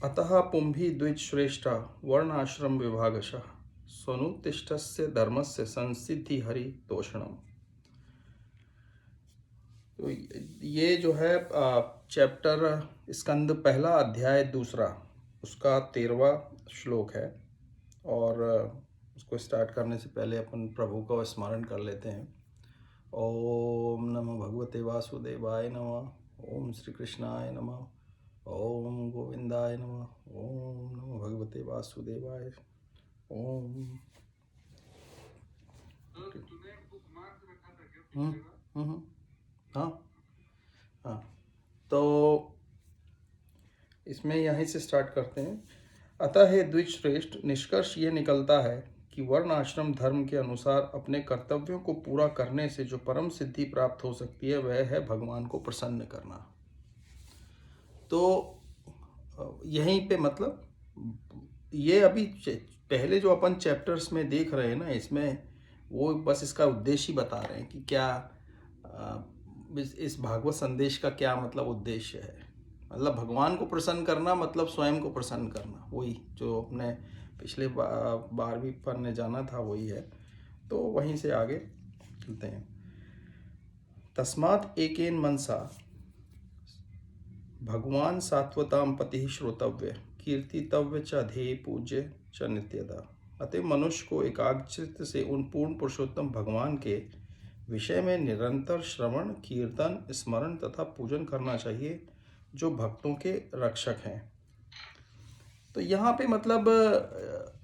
अतः पुंभी द्विजश्रेष्ठा वर्णाश्रम विभागशः स्वनुतिष्ठस्य धर्मस्य संसिद्धि हरि तोषणम। तो ये जो है चैप्टर स्कंद पहला अध्याय दूसरा उसका 13वां श्लोक है। और उसको स्टार्ट करने से पहले अपन प्रभु का स्मरण कर लेते हैं। ओम नमः भगवते वासुदेवाय नमः। ओम श्री कृष्णाय नमः। ओम गोविंदाय नमः। ओम नमो भगवते वासुदेवाय। ओम। हम्म हम्म, हाँ हाँ। तो इसमें यहीं से स्टार्ट करते हैं। अतः हे द्विजश्रेष्ठ, निष्कर्ष ये निकलता है कि वर्ण आश्रम धर्म के अनुसार अपने कर्तव्यों को पूरा करने से जो परम सिद्धि प्राप्त हो सकती है वह है भगवान को प्रसन्न करना। तो यहीं पे मतलब ये अभी पहले जो अपन चैप्टर्स में देख रहे हैं ना, इसमें वो बस इसका उद्देश्य ही बता रहे हैं कि क्या इस भागवत संदेश का क्या मतलब उद्देश्य है। मतलब भगवान को प्रसन्न करना मतलब स्वयं को प्रसन्न करना, वही जो अपने पिछले 12वीं पन्ने जाना था वही है। तो वहीं से आगे चलते हैं। तस्मात् एकेन मनसा भगवान सात्वताम पति श्रोतव्य कीर्तितव्य च ध्येय पूज्य च नित्यदा। अतः मनुष्य को एकाग्रचित्त से उन पूर्ण पुरुषोत्तम भगवान के विषय में निरंतर श्रवण कीर्तन स्मरण तथा पूजन करना चाहिए जो भक्तों के रक्षक हैं। तो यहाँ पे मतलब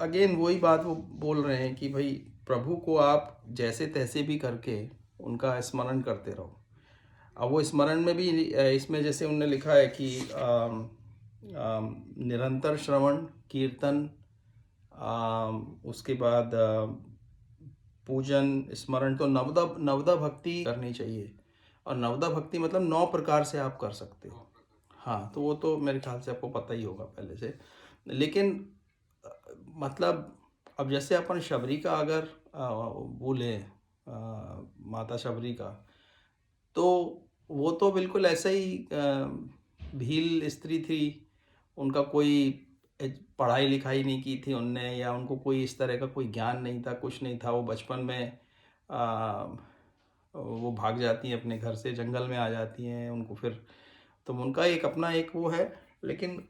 अगेन वही बात वो बोल रहे हैं कि भाई प्रभु को आप जैसे तैसे भी करके उनका स्मरण करते रहो। अब वो स्मरण में भी इसमें जैसे उन्होंने लिखा है कि निरंतर श्रवण कीर्तन, उसके बाद पूजन स्मरण, तो नवदा नवदा भक्ति करनी चाहिए। और नवदा भक्ति मतलब 9 प्रकार से आप कर सकते हो। हाँ, तो वो तो मेरे ख्याल से आपको पता ही होगा पहले से। लेकिन मतलब अब जैसे अपन शबरी का अगर बोले माता शबरी का, तो वो तो बिल्कुल ऐसा ही भील स्त्री थी। उनका कोई पढ़ाई लिखाई नहीं की थी उनने, या उनको कोई इस तरह का कोई ज्ञान नहीं था, कुछ नहीं था। वो बचपन में वो भाग जाती हैं अपने घर से, जंगल में आ जाती हैं। उनको फिर तो उनका एक अपना एक वो है। लेकिन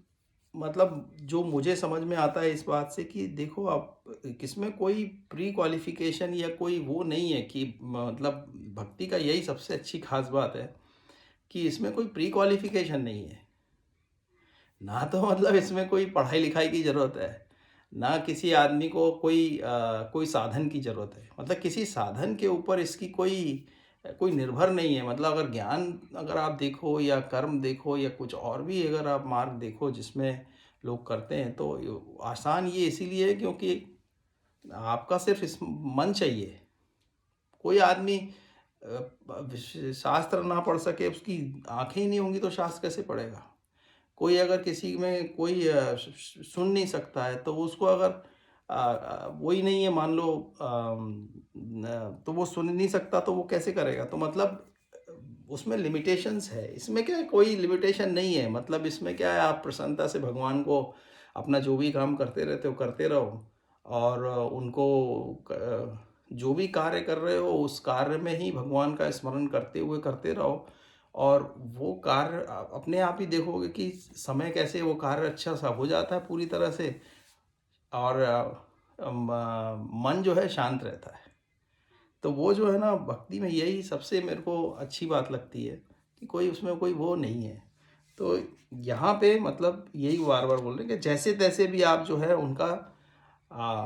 मतलब जो मुझे समझ में आता है इस बात से कि देखो आप किसमें कोई प्री क्वालिफिकेशन या कोई वो नहीं है कि मतलब भक्ति का यही सबसे अच्छी खास बात है कि इसमें कोई प्री क्वालिफिकेशन नहीं है ना। तो मतलब इसमें कोई पढ़ाई लिखाई की ज़रूरत है ना, किसी आदमी को कोई साधन की ज़रूरत है। मतलब किसी साधन के ऊपर इसकी कोई कोई निर्भर नहीं है। मतलब अगर ज्ञान अगर आप देखो या कर्म देखो या कुछ और भी अगर आप मार्ग देखो जिसमें लोग करते हैं, तो आसान ये इसीलिए है क्योंकि आपका सिर्फ इस मन चाहिए। कोई आदमी शास्त्र ना पढ़ सके, उसकी आंखें ही नहीं होंगी तो शास्त्र कैसे पढ़ेगा। कोई अगर किसी में कोई सुन नहीं सकता है तो उसको अगर वही नहीं है मान लो, तो वो सुन नहीं सकता तो वो कैसे करेगा। तो मतलब उसमें लिमिटेशंस है। इसमें क्या है, कोई लिमिटेशन नहीं है। मतलब इसमें क्या है, आप प्रसन्नता से भगवान को अपना जो भी काम करते रहते हो करते रहो। और उनको जो भी कार्य कर रहे हो उस कार्य में ही भगवान का स्मरण करते हुए करते रहो। और वो कार्य अपने आप ही देखोगे कि समय कैसे वो कार्य अच्छा सा हो जाता है पूरी तरह से। और मन जो है शांत रहता है। तो वो जो है ना भक्ति में यही सबसे मेरे को अच्छी बात लगती है कि कोई उसमें कोई वो नहीं है। तो यहाँ पे मतलब यही बार बार बोल रहे हैं कि जैसे तैसे भी आप जो है उनका आ,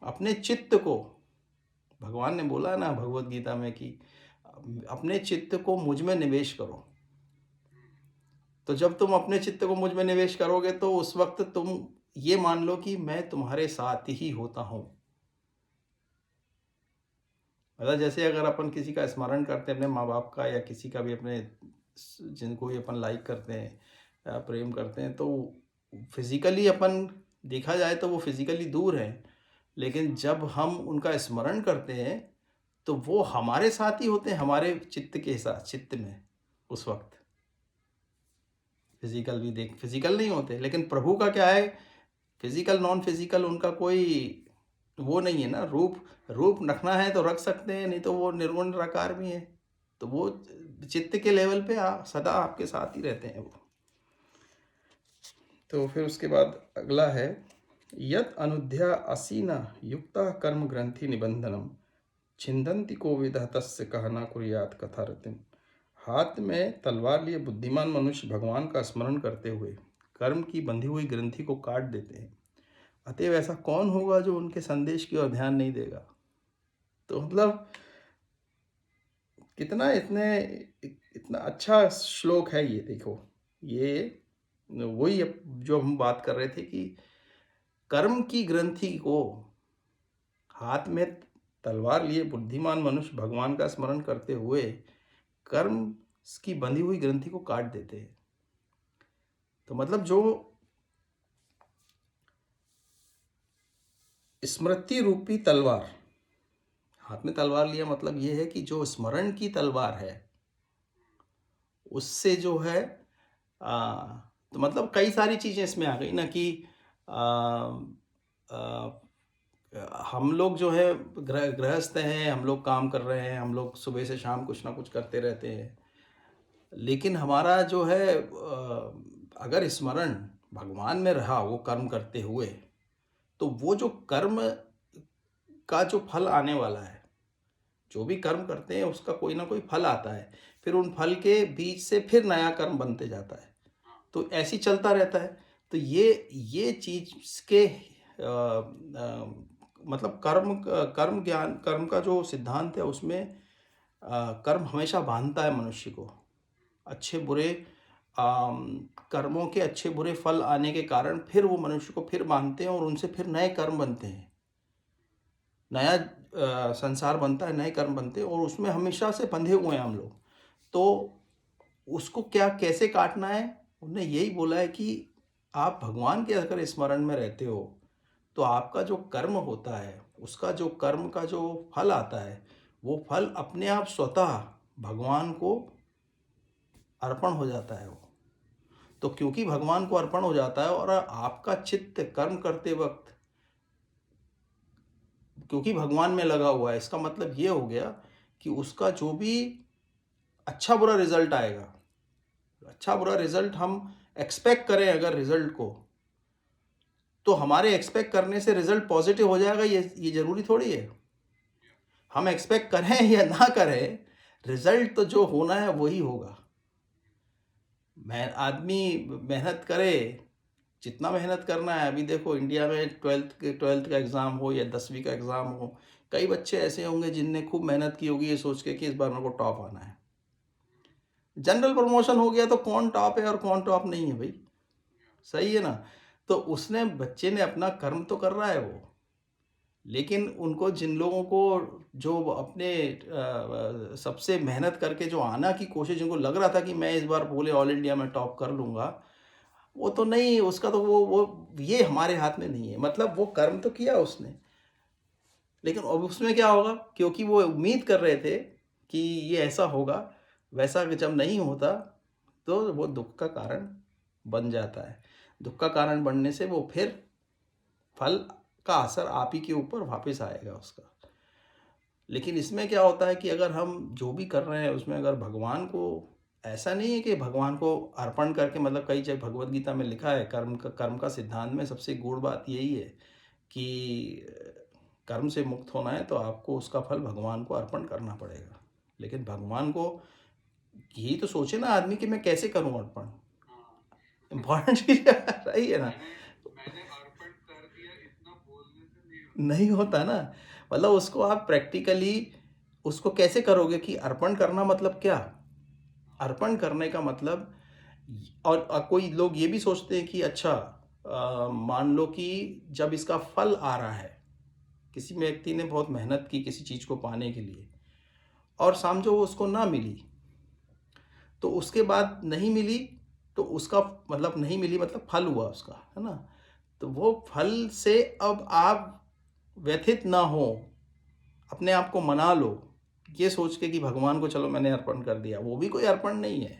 अपने चित्त को, भगवान ने बोला है ना भगवत गीता में कि अपने चित्त को मुझ में निवेश करो। तो जब तुम अपने चित्त को मुझ में निवेश करोगे तो उस वक्त तुम ये मान लो कि मैं तुम्हारे साथ ही होता हूँ। मतलब जैसे अगर अपन किसी का स्मरण करते हैं अपने माँ बाप का या किसी का भी अपने जिनको भी अपन लाइक करते हैं या प्रेम करते हैं, तो फिजिकली अपन देखा जाए तो वो फिजिकली दूर हैं। लेकिन जब हम उनका स्मरण करते हैं तो वो हमारे साथ ही होते हैं, हमारे चित्त के साथ, चित्त में उस वक्त। फिजिकल भी देख, फिजिकल नहीं होते, लेकिन प्रभु का क्या है, फिजिकल नॉन फिजिकल उनका कोई वो नहीं है ना। रूप रूप रखना है तो रख सकते हैं, नहीं तो वो निर्गुण निराकार भी है। तो वो चित्त के लेवल पे सदा आपके साथ ही रहते हैं वो। तो फिर उसके बाद अगला है, यत अनुध्या असीना युक्ता कर्म ग्रंथि निबंधनम छिंदंति को विदः तस्य कहना कुर्यात कथा रतिम। हाथ में तलवार लिए बुद्धिमान मनुष्य भगवान का स्मरण करते हुए कर्म की बंधी हुई ग्रंथि को काट देते हैं, अतएव ऐसा कौन होगा जो उनके संदेश की ओर ध्यान नहीं देगा। तो मतलब कितना इतना अच्छा श्लोक है ये। देखो, ये वही जो हम बात कर रहे थे कि कर्म की ग्रंथि को, हाथ में तलवार लिए बुद्धिमान मनुष्य भगवान का स्मरण करते हुए कर्म की बंधी हुई ग्रंथि को काट देते हैं। तो मतलब जो स्मृति रूपी तलवार, हाथ में तलवार लिया मतलब ये है कि जो स्मरण की तलवार है उससे जो है तो मतलब कई सारी चीजें इसमें आ गई ना कि आ, आ, हम लोग जो है गृहस्थ हैं, हम लोग काम कर रहे हैं, हम लोग सुबह से शाम कुछ ना कुछ करते रहते हैं, लेकिन हमारा जो है अगर स्मरण भगवान में रहा वो कर्म करते हुए, तो वो जो कर्म का जो फल आने वाला है, जो भी कर्म करते हैं उसका कोई ना कोई फल आता है, फिर उन फल के बीच से फिर नया कर्म बनते जाता है, तो ऐसी चलता रहता है। तो ये चीज के मतलब कर्म ज्ञान, कर्म का जो सिद्धांत है उसमें कर्म हमेशा बांधता है मनुष्य को। अच्छे बुरे कर्मों के अच्छे बुरे फल आने के कारण फिर वो मनुष्य को फिर बांधते हैं और उनसे फिर नए कर्म बनते हैं, नया संसार बनता है, नए कर्म बनते हैं, और उसमें हमेशा से बंधे हुए हैं हम लोग। तो उसको क्या कैसे काटना है, उन्होंने यही बोला है कि आप भगवान के अगर स्मरण में रहते हो तो आपका जो कर्म होता है, उसका जो कर्म का जो फल आता है, वो फल अपने आप स्वतः भगवान को अर्पण हो जाता है वो। तो क्योंकि भगवान को अर्पण हो जाता है और आपका चित्त कर्म करते वक्त क्योंकि भगवान में लगा हुआ है, इसका मतलब ये हो गया कि उसका जो भी अच्छा बुरा रिजल्ट आएगा, अच्छा बुरा रिजल्ट हम एक्सपेक्ट करें अगर रिजल्ट को, तो हमारे एक्सपेक्ट करने से रिजल्ट पॉजिटिव हो जाएगा, ये जरूरी थोड़ी है। हम एक्सपेक्ट करें या ना करें, रिजल्ट तो जो होना है वही होगा। आदमी मेहनत करे, जितना मेहनत करना है। अभी देखो इंडिया में ट्वेल्थ का एग्ज़ाम हो या 10वीं का एग्ज़ाम हो, कई बच्चे ऐसे होंगे जिनने खूब मेहनत की होगी ये सोच के कि इस बार मेरे को टॉप आना है। जनरल प्रमोशन हो गया तो कौन टॉप है और कौन टॉप नहीं है भाई, सही है ना। तो उसने बच्चे ने अपना कर्म तो कर रहा है वो, लेकिन उनको जिन लोगों को जो अपने सबसे मेहनत करके जो आना की कोशिश, जिनको लग रहा था कि मैं इस बार पूरे ऑल इंडिया में टॉप कर लूँगा, वो तो नहीं, उसका तो वो ये हमारे हाथ में नहीं है। मतलब वो कर्म तो किया उसने, लेकिन अब उसमें क्या होगा, क्योंकि वो उम्मीद कर रहे थे कि ये ऐसा होगा, वैसा जब नहीं होता तो वो दुख का कारण बन जाता है। दुख का कारण बनने से वो फिर फल का असर आप ही के ऊपर वापस आएगा उसका। लेकिन इसमें क्या होता है कि अगर हम जो भी कर रहे हैं उसमें अगर भगवान को, ऐसा नहीं है कि भगवान को अर्पण करके, मतलब कई जगह भगवत गीता में लिखा है कर्म का सिद्धांत में सबसे गूढ़ बात यही है कि कर्म से मुक्त होना है तो आपको उसका फल भगवान को अर्पण करना पड़ेगा। लेकिन भगवान को यही तो सोचे ना आदमी कि मैं कैसे करूं अर्पण, इम्पोर्टेंट चीज सही है ना। नहीं होता ना, मतलब उसको आप प्रैक्टिकली उसको कैसे करोगे कि अर्पण करना मतलब क्या। अर्पण करने का मतलब, और कोई लोग ये भी सोचते हैं कि अच्छा मान लो कि जब इसका फल आ रहा है, किसी व्यक्ति ने बहुत मेहनत की किसी चीज़ को पाने के लिए और समझो वो उसको ना मिली, तो उसके बाद नहीं मिली तो उसका मतलब नहीं मिली मतलब फल हुआ उसका, है ना। तो वो फल से अब आप व्यथित ना हो, अपने आप को मना लो ये सोच के कि भगवान को चलो मैंने अर्पण कर दिया, वो भी कोई अर्पण नहीं है।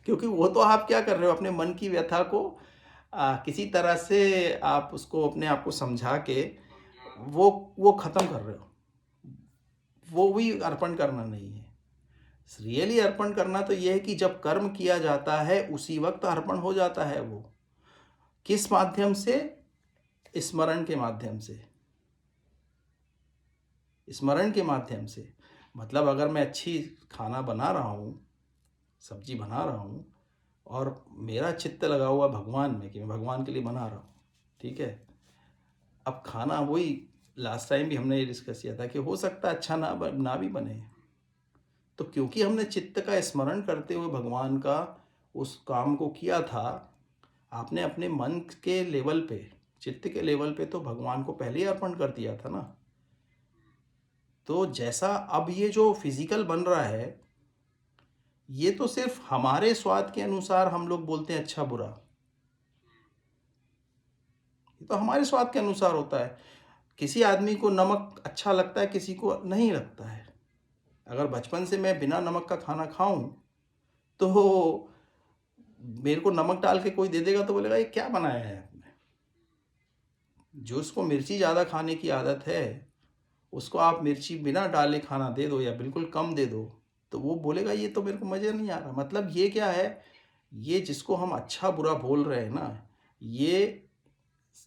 क्योंकि वो तो आप क्या कर रहे हो, अपने मन की व्यथा को किसी तरह से आप उसको अपने आप को समझा के वो ख़त्म कर रहे हो। वो भी अर्पण करना नहीं है। रियली अर्पण करना तो ये है कि जब कर्म किया जाता है उसी वक्त अर्पण हो जाता है। वो किस माध्यम से? स्मरण के माध्यम से। स्मरण के माध्यम से मतलब अगर मैं अच्छी खाना बना रहा हूँ, सब्जी बना रहा हूँ और मेरा चित्त लगा हुआ भगवान में कि मैं भगवान के लिए बना रहा हूँ, ठीक है। अब खाना वही लास्ट टाइम भी हमने ये डिस्कस किया था कि हो सकता है अच्छा ना भी बने, तो क्योंकि हमने चित्त का स्मरण करते हुए भगवान का उस काम को किया था, आपने अपने मन के लेवल पे, चित्त के लेवल पे तो भगवान को पहले ही अर्पण कर दिया था ना। तो जैसा अब ये जो फिजिकल बन रहा है, ये तो सिर्फ हमारे स्वाद के अनुसार हम लोग बोलते हैं अच्छा बुरा, ये तो हमारे स्वाद के अनुसार होता है। किसी आदमी को नमक अच्छा लगता है, किसी को नहीं लगता है। अगर बचपन से मैं बिना नमक का खाना खाऊं तो मेरे को नमक डाल के कोई दे देगा तो बोलेगा ये क्या बनाया है आपने। जो उसको मिर्ची ज़्यादा खाने की आदत है, उसको आप मिर्ची बिना डाले खाना दे दो या बिल्कुल कम दे दो, तो वो बोलेगा ये तो मेरे को मज़ा नहीं आ रहा। मतलब ये क्या है, ये जिसको हम अच्छा बुरा बोल रहे हैं ना, ये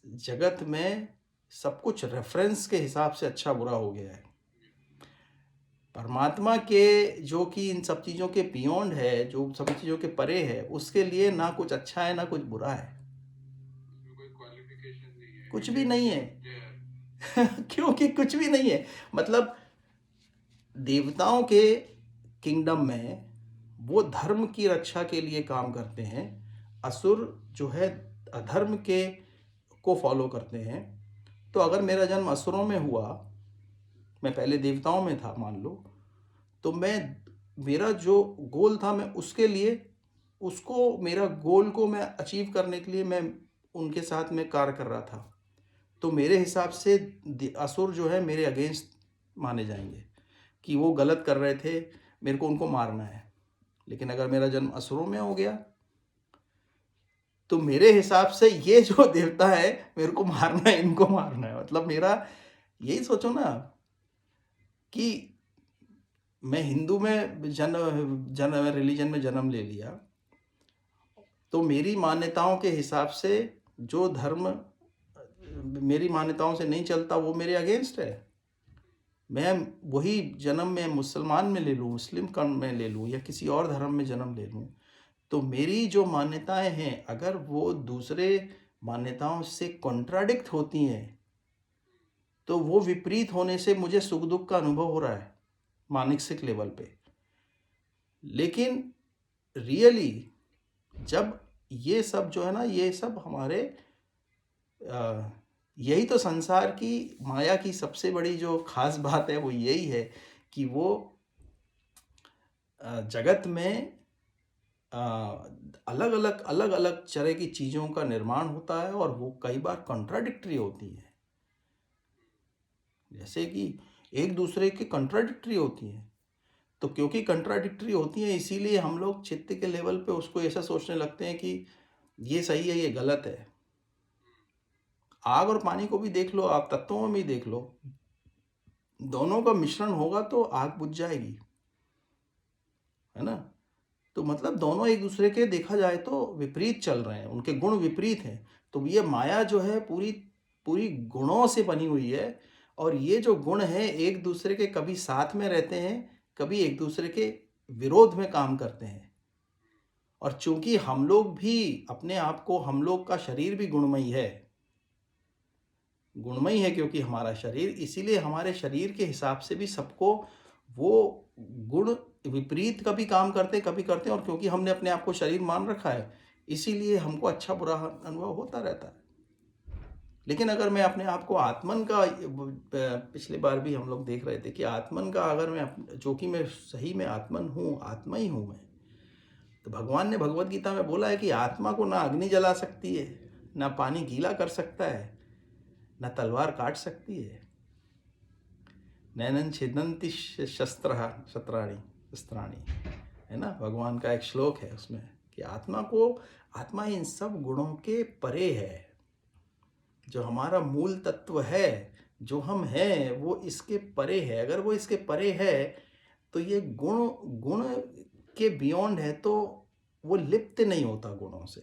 जगत में सब कुछ रेफरेंस के हिसाब से अच्छा बुरा हो गया है। परमात्मा के जो कि इन सब चीज़ों के बियॉन्ड है, जो सब चीज़ों के परे है, उसके लिए ना कुछ अच्छा है ना कुछ बुरा है, कुछ भी नहीं है। क्योंकि कुछ भी नहीं है। मतलब देवताओं के किंगडम में वो धर्म की रक्षा के लिए काम करते हैं, असुर जो है अधर्म के को फॉलो करते हैं। तो अगर मेरा जन्म असुरों में हुआ, मैं पहले देवताओं में था मान लो, तो मेरा जो गोल था मैं उसके लिए, उसको मेरा गोल को मैं अचीव करने के लिए मैं उनके साथ में कार्य कर रहा था। तो मेरे हिसाब से असुर जो है मेरे अगेंस्ट माने जाएंगे कि वो गलत कर रहे थे, मेरे को उनको मारना है। लेकिन अगर मेरा जन्म असुरों में हो गया तो मेरे हिसाब से ये जो देवता है मेरे को मारना है, इनको मारना है। मतलब मेरा यही सोचो ना कि मैं हिंदू में जन्म रिलीजन में जन्म ले लिया, तो मेरी मान्यताओं के हिसाब से जो धर्म मेरी मान्यताओं से नहीं चलता वो मेरे अगेंस्ट है। मैं वही जन्म में मुसलमान में ले लूँ, मुस्लिम कौम में ले लूँ या किसी और धर्म में जन्म ले लूँ, तो मेरी जो मान्यताएं हैं अगर वो दूसरे मान्यताओं से कॉन्ट्राडिक्ट होती हैं तो वो विपरीत होने से मुझे सुख दुख का अनुभव हो रहा है मानसिक लेवल पे। लेकिन रियली जब ये सब जो है ना, ये सब हमारे यही तो संसार की माया की सबसे बड़ी जो खास बात है वो यही है कि वो जगत में अलग अलग तरह की चीज़ों का निर्माण होता है और वो कई बार कॉन्ट्राडिक्टरी होती है। जैसे कि एक दूसरे के कॉन्ट्राडिक्टरी होती हैं, तो क्योंकि कॉन्ट्राडिक्टरी होती हैं इसीलिए हम लोग चित्त के लेवल पे उसको ऐसा सोचने लगते हैं कि ये सही है ये गलत है। आग और पानी को भी देख लो, आप तत्वों में भी देख लो, दोनों का मिश्रण होगा तो आग बुझ जाएगी, है ना। तो मतलब दोनों एक दूसरे के देखा जाए तो विपरीत चल रहे हैं, उनके गुण विपरीत हैं। तो ये माया जो है पूरी पूरी गुणों से बनी हुई है और ये जो गुण है एक दूसरे के कभी साथ में रहते हैं, कभी एक दूसरे के विरोध में काम करते हैं। और चूंकि हम लोग भी अपने आप को, हम लोग का शरीर भी गुणमयी है, गुणमयी है क्योंकि हमारा शरीर, इसीलिए हमारे शरीर के हिसाब से भी सबको वो गुण विपरीत कभी काम करते कभी करते हैं। और क्योंकि हमने अपने आप को शरीर मान रखा है इसीलिए हमको अच्छा बुरा अनुभव होता रहता है। लेकिन अगर मैं अपने आप को आत्मन का, पिछले बार भी हम लोग देख रहे थे कि आत्मन का अगर मैं, जो कि मैं सही में आत्मन हूँ, आत्मा ही हूँ मैं, तो भगवान ने भगवत गीता में बोला है कि आत्मा को ना अग्नि जला सकती है, ना पानी गीला कर सकता है, ना तलवार काट सकती है, नैनन छिदंती शस्त्राणि, है ना। भगवान का एक श्लोक है उसमें कि आत्मा इन सब गुणों के परे है। जो हमारा मूल तत्व है, जो हम हैं, वो इसके परे है। अगर वो इसके परे है तो ये गुण गुण के बियॉन्ड है, तो वो लिप्त नहीं होता गुणों से,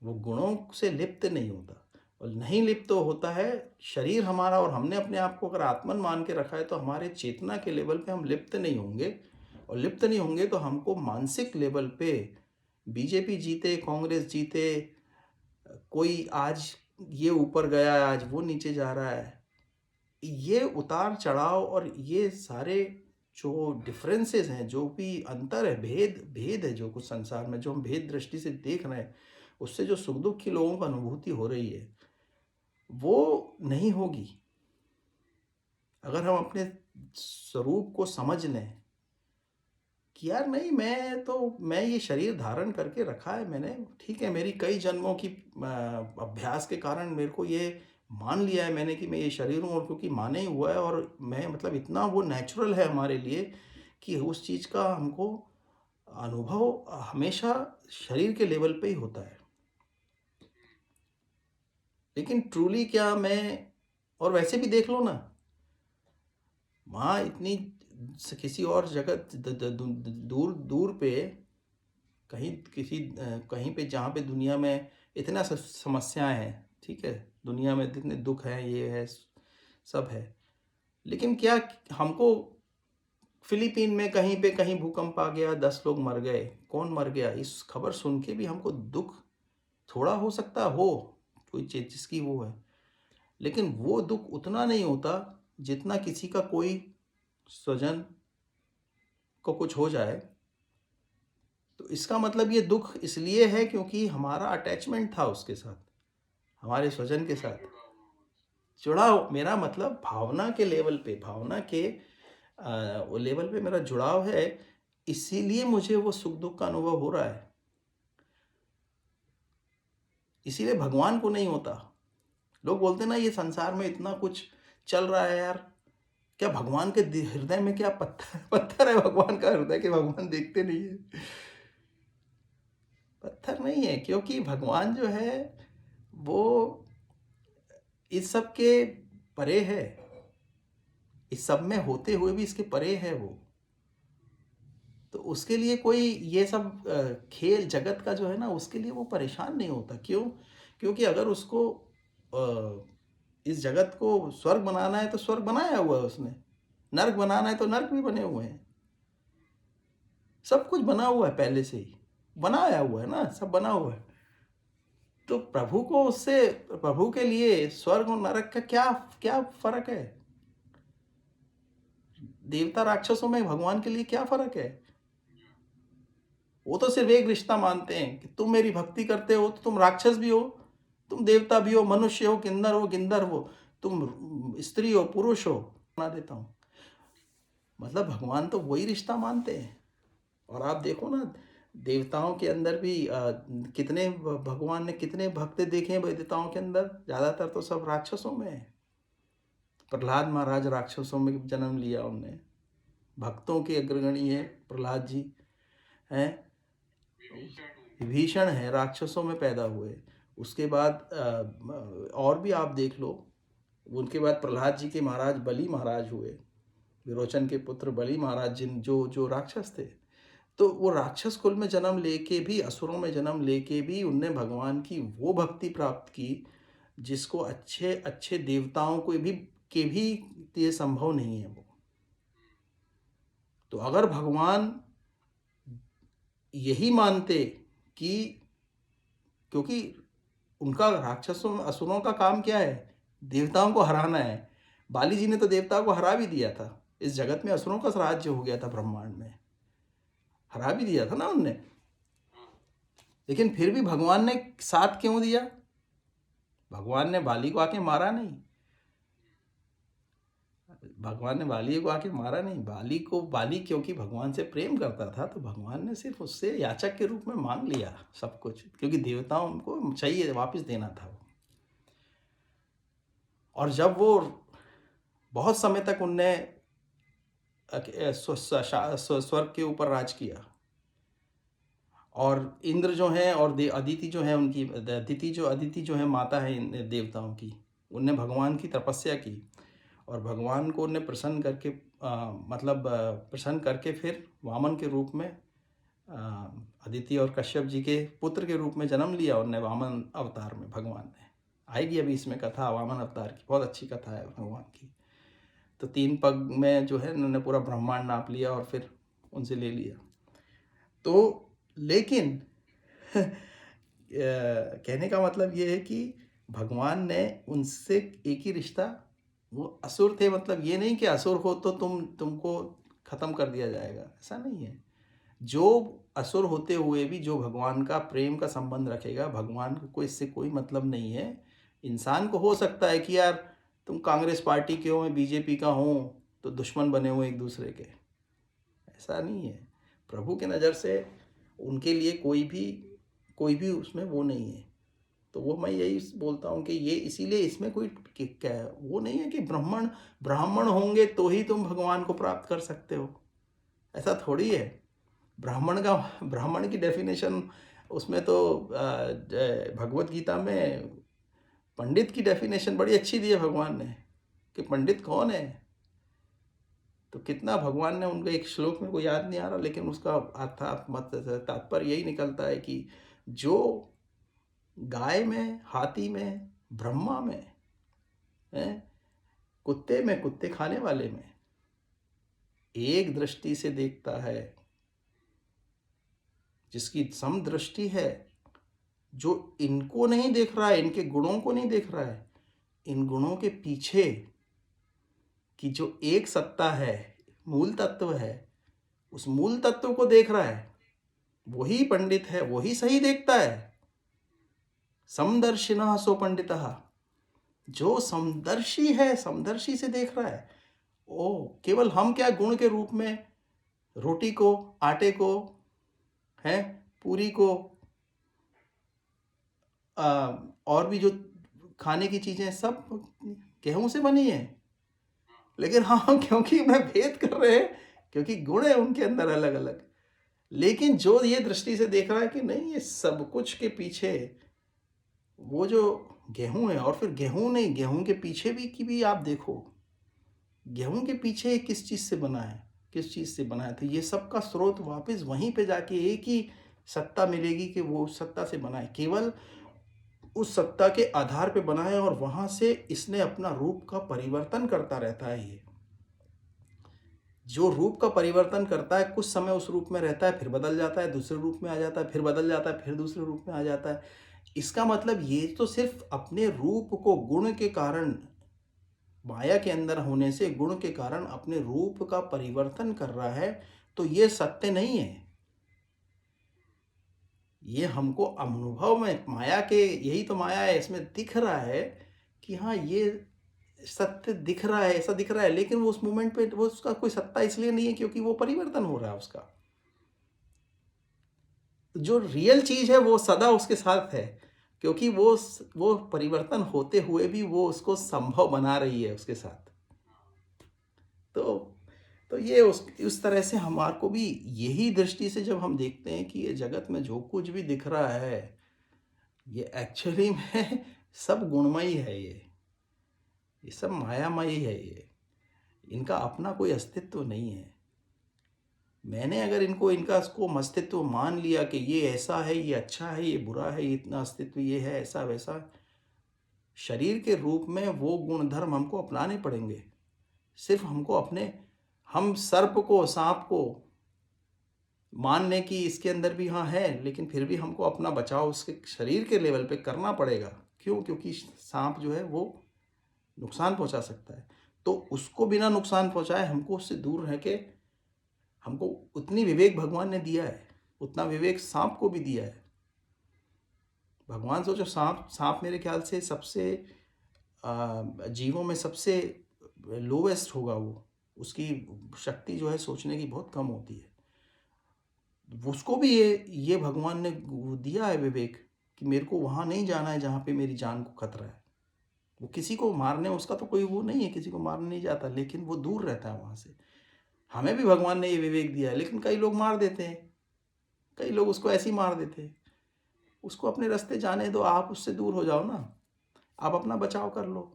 वो गुणों से लिप्त नहीं होता। और नहीं लिप्त तो होता है शरीर हमारा, और हमने अपने आप को अगर आत्मन मान के रखा है तो हमारे चेतना के लेवल पे हम लिप्त नहीं होंगे। और लिप्त नहीं होंगे तो हमको मानसिक लेवल पे बीजेपी जीते, कांग्रेस जीते, कोई आज ये ऊपर गया है, आज वो नीचे जा रहा है, ये उतार चढ़ाव और ये सारे जो डिफरेंसेस हैं, जो भी अंतर है, भेद है जो कुछ संसार में, जो हम भेद दृष्टि से देख रहे हैं, उससे जो सुख दुख की लोगों को अनुभूति हो रही है, वो नहीं होगी अगर हम अपने स्वरूप को समझ लें कि यार नहीं, मैं ये शरीर धारण करके रखा है मैंने, ठीक है, मेरी कई जन्मों की अभ्यास के कारण मेरे को ये मान लिया है मैंने कि मैं ये शरीर हूँ, और क्योंकि माने ही हुआ है, और मैं मतलब इतना वो नेचुरल है हमारे लिए कि उस चीज़ का हमको अनुभव हमेशा शरीर के लेवल पे ही होता है। लेकिन ट्रूली क्या मैं, और वैसे भी देख लो ना, वहाँ इतनी किसी और जगह दूर दूर पे कहीं पे जहाँ पे दुनिया में इतना समस्याएं हैं, ठीक है, दुनिया में जितने दुख हैं, ये है, सब है, लेकिन क्या हमको फिलीपीन में कहीं पे कहीं भूकंप आ गया, 10 लोग मर गए, कौन मर गया, इस खबर सुन के भी हमको दुख थोड़ा हो सकता हो, कोई चीज जिसकी वो है, लेकिन वो दुख उतना नहीं होता जितना किसी का कोई स्वजन को कुछ हो जाए। तो इसका मतलब ये दुख इसलिए है क्योंकि हमारा अटैचमेंट था उसके साथ, हमारे स्वजन के साथ जुड़ाव। मेरा मतलब भावना के लेवल पे, भावना के वो लेवल पे मेरा जुड़ाव है, इसीलिए मुझे वो सुख दुख का अनुभव हो रहा है। इसीलिए भगवान को नहीं होता। लोग बोलते ना ये संसार में इतना कुछ चल रहा है यार, क्या भगवान के हृदय में क्या पत्थर पत्थर है भगवान का हृदय के, भगवान देखते नहीं है? पत्थर नहीं है, क्योंकि भगवान जो है वो इस सब के परे है, इस सब में होते हुए भी इसके परे है वो। तो उसके लिए कोई ये सब खेल जगत का जो है ना, उसके लिए वो परेशान नहीं होता। क्यों? क्योंकि अगर उसको इस जगत को स्वर्ग बनाना है तो स्वर्ग बनाया हुआ है उसने, नर्क बनाना है तो नर्क भी बने हुए हैं, सब कुछ बना हुआ है, पहले से ही बनाया हुआ है ना, सब बना हुआ है। तो प्रभु के लिए स्वर्ग और नरक का क्या क्या फर्क है? देवता राक्षसों में भगवान के लिए क्या फर्क है? वो तो सिर्फ एक रिश्ता मानते हैं कि तुम मेरी भक्ति करते हो तो तुम राक्षस भी हो, तुम देवता भी हो, मनुष्य हो, किन्नर हो, गिंधर हो, तुम स्त्री हो, पुरुष हो, बना देता हूँ। मतलब भगवान तो वही रिश्ता मानते हैं। और आप देखो ना, देवताओं के अंदर भी कितने भगवान ने कितने भक्त देखे हैं देवताओं के अंदर, ज्यादातर तो सब राक्षसों में है। प्रहलाद महाराज राक्षसों में जन्म लिया उनने, भक्तों के अग्रगणी है प्रहलाद जी हैं, विभीषण है, राक्षसों में पैदा हुए। उसके बाद और भी आप देख लो, उनके बाद प्रहलाद जी के महाराज बलि महाराज हुए, विरोचन के पुत्र बलि महाराज, जिन जो जो राक्षस थे। तो वो राक्षस कुल में जन्म लेके भी, असुरों में जन्म लेके भी उनने भगवान की वो भक्ति प्राप्त की जिसको अच्छे अच्छे देवताओं को भी ये संभव नहीं है वो। तो अगर भगवान यही मानते कि, क्योंकि उनका राक्षसों असुरों का काम क्या है, देवताओं को हराना है। बाली जी ने तो देवताओं को हरा भी दिया था, इस जगत में असुरों का राज्य हो गया था, ब्रह्मांड में हरा भी दिया था ना उनने। लेकिन फिर भी भगवान ने साथ क्यों दिया? भगवान ने बाली को आके मारा नहीं, भगवान ने बाली को आके मारा नहीं। बाली क्योंकि भगवान से प्रेम करता था, तो भगवान ने सिर्फ उससे याचक के रूप में मांग लिया सब कुछ, क्योंकि देवताओं को चाहिए, वापस देना था वो। और जब वो बहुत समय तक उनने स्वर्ग के ऊपर राज किया, और इंद्र जो हैं और अदिति जो है उनकी अदिति जो है माता है इन देवताओं की, उनने भगवान की तपस्या की और भगवान को उनने प्रसन्न करके प्रसन्न करके फिर वामन के रूप में अ, अदिति और कश्यप जी के पुत्र के रूप में जन्म लिया उनने वामन अवतार में। भगवान ने आएगी अभी इसमें कथा वामन अवतार की, बहुत अच्छी कथा है भगवान की। तो 3 पग में जो है उन्होंने पूरा ब्रह्मांड नाप लिया और फिर उनसे ले लिया। तो लेकिन कहने का मतलब ये है कि भगवान ने उनसे एक ही रिश्ता, वो असुर थे, मतलब ये नहीं कि असुर हो तो तुमको ख़त्म कर दिया जाएगा, ऐसा नहीं है। जो असुर होते हुए भी जो भगवान का प्रेम का संबंध रखेगा, भगवान को इससे कोई मतलब नहीं है। इंसान को हो सकता है कि यार तुम कांग्रेस पार्टी के हो, मैं बीजेपी का हूँ, तो दुश्मन बने हुए एक दूसरे के, ऐसा नहीं है। प्रभु के नज़र से उनके लिए कोई भी उसमें वो नहीं है। तो वो मैं यही बोलता हूँ कि ये इसीलिए इसमें कोई क्या वो नहीं है कि ब्राह्मण होंगे तो ही तुम भगवान को प्राप्त कर सकते हो, ऐसा थोड़ी है। ब्राह्मण की डेफिनेशन उसमें तो भगवत गीता में पंडित की डेफिनेशन बड़ी अच्छी दी है भगवान ने कि पंडित कौन है। तो कितना भगवान ने उनका एक श्लोक मेरे को याद नहीं आ रहा, लेकिन उसका तात्पर्य यही निकलता है कि जो गाय में, हाथी में, ब्रह्मा में, कुत्ते में, कुत्ते खाने वाले में एक दृष्टि से देखता है, जिसकी समदृष्टि है, जो इनको नहीं देख रहा है, इनके गुणों को नहीं देख रहा है, इन गुणों के पीछे की जो एक सत्ता है, मूल तत्व है, उस मूल तत्व को देख रहा है, वही पंडित है, वही सही देखता है। समदर्शिनः सो पंडितः, जो समदर्शी है, समदर्शी से देख रहा है। ओ केवल हम क्या गुण के रूप में रोटी को, आटे को, है पूरी को, और भी जो खाने की चीजें सब गेहूं से बनी है, लेकिन हाँ क्योंकि मैं भेद कर रहे हैं, क्योंकि गुण है उनके अंदर अलग अलग। लेकिन जो ये दृष्टि से देख रहा है कि नहीं, ये सब कुछ के पीछे वो जो गेहूं है, और फिर गेहूं नहीं, गेहूं के पीछे भी की भी आप देखो, गेहूं के पीछे किस चीज से बना है, किस चीज से बना है, तो ये सब का स्रोत वापस वहीं पे जाके एक ही सत्ता मिलेगी कि वो उस सत्ता से बना है, केवल उस सत्ता के आधार पे बना है, और वहां से इसने अपना रूप का परिवर्तन करता रहता है। ये जो रूप का परिवर्तन करता है, कुछ समय उस रूप में रहता है, फिर बदल जाता है, दूसरे रूप में आ जाता है, फिर बदल जाता है, फिर दूसरे रूप में आ जाता है। इसका मतलब ये तो सिर्फ अपने रूप को गुण के कारण, माया के अंदर होने से गुण के कारण अपने रूप का परिवर्तन कर रहा है, तो ये सत्य नहीं है। ये हमको अनुभव में माया के, यही तो माया है, इसमें दिख रहा है कि हाँ ये सत्य दिख रहा है, ऐसा दिख रहा है, लेकिन वो उस मोमेंट पे वो उसका कोई सत्ता इसलिए नहीं है क्योंकि वो परिवर्तन हो रहा है उसका। जो रियल चीज है वो सदा उसके साथ है, क्योंकि वो परिवर्तन होते हुए भी वो उसको संभव बना रही है उसके साथ। तो ये उस तरह से हमारे को भी यही दृष्टि से जब हम देखते हैं कि ये जगत में जो कुछ भी दिख रहा है, ये एक्चुअली में सब गुणमयी है, ये सब मायामयी है, ये इनका अपना कोई अस्तित्व नहीं है। मैंने अगर इनका इसको अस्तित्व मान लिया कि ये ऐसा है, ये अच्छा है, ये बुरा है, ये इतना अस्तित्व, ये है ऐसा वैसा, शरीर के रूप में वो गुणधर्म हमको अपनाने पड़ेंगे। सिर्फ हमको हम सर्प को, सांप को मान लें कि इसके अंदर भी हाँ है, लेकिन फिर भी हमको अपना बचाव उसके शरीर के लेवल पे करना पड़ेगा। क्यों? क्योंकि सांप जो है वो नुकसान पहुंचा सकता है, तो उसको बिना नुकसान पहुंचाए हमको उससे दूर रह के, हमको उतनी विवेक भगवान ने दिया है, उतना विवेक सांप को भी दिया है। भगवान सोचो, सांप मेरे ख्याल से सबसे जीवों में सबसे लोवेस्ट होगा, वो उसकी शक्ति जो है सोचने की बहुत कम होती है। उसको भी ये भगवान ने दिया है विवेक कि मेरे को वहाँ नहीं जाना है जहाँ पे मेरी जान को खतरा है। वो किसी को मारने, उसका तो कोई वो नहीं है, किसी को मारने नहीं जाता, लेकिन वो दूर रहता है वहाँ से। हमें भी भगवान ने ये विवेक दिया है, लेकिन कई लोग मार देते हैं। कई लोग उसको ऐसे ही मार देते। उसको अपने रास्ते जाने दो, आप उससे दूर हो जाओ ना, आप अपना बचाव कर लो।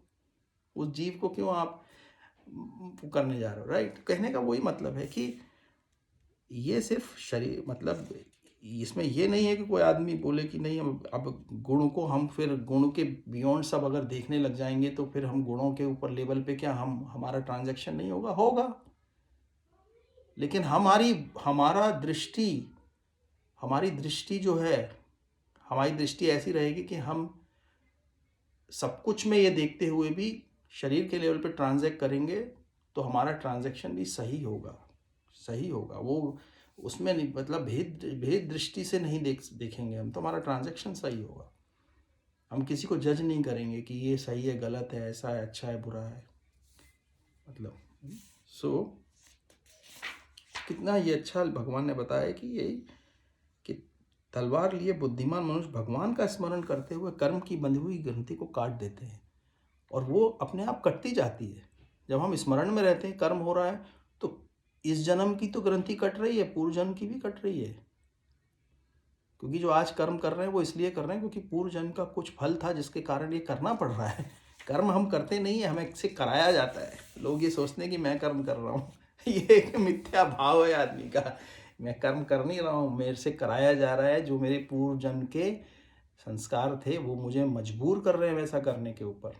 उस जीव को क्यों आप वो करने जा रहे हो, राइट? कहने का वही मतलब है कि ये सिर्फ शरीर, मतलब इसमें ये नहीं है कि कोई आदमी बोले कि नहीं, हम अब गुण को, हम फिर गुण के बियॉन्ड सब अगर देखने लग जाएंगे तो फिर हम गुणों के ऊपर लेवल पे क्या हम हमारा ट्रांजैक्शन नहीं होगा, होगा। लेकिन हमारी दृष्टि जो है, हमारी दृष्टि ऐसी रहेगी कि हम सब कुछ में ये देखते हुए भी शरीर के लेवल पे ट्रांजैक्ट करेंगे तो हमारा ट्रांजैक्शन भी सही होगा, सही होगा। वो उसमें नहीं, मतलब भेद भेद दृष्टि से नहीं देखेंगे हम, तो हमारा ट्रांजैक्शन सही होगा। हम किसी को जज नहीं करेंगे कि ये सही है, गलत है, ऐसा है, अच्छा है, बुरा है, मतलब सो कितना ये अच्छा भगवान ने बताया कि यही कि तलवार लिए बुद्धिमान मनुष्य भगवान का स्मरण करते हुए कर्म की बंधी हुई ग्रंथि को काट देते हैं, और वो अपने आप कटती जाती है। जब हम स्मरण में रहते हैं, कर्म हो रहा है, तो इस जन्म की तो ग्रंथि कट रही है, पूर्व जन्म की भी कट रही है। क्योंकि जो आज कर्म कर रहे हैं वो इसलिए कर रहे हैं क्योंकि पूर्व जन्म का कुछ फल था जिसके कारण ये करना पड़ रहा है। कर्म हम करते नहीं है, हमें इससे कराया जाता है। लोग ये सोचते हैं कि मैं कर्म कर रहा हूँ ये एक मिथ्या भाव है आदमी का। मैं कर्म कर नहीं रहा हूँ, मेरे से कराया जा रहा है। जो मेरे पूर्व जन्म के संस्कार थे वो मुझे मजबूर कर रहे हैं वैसा करने के ऊपर।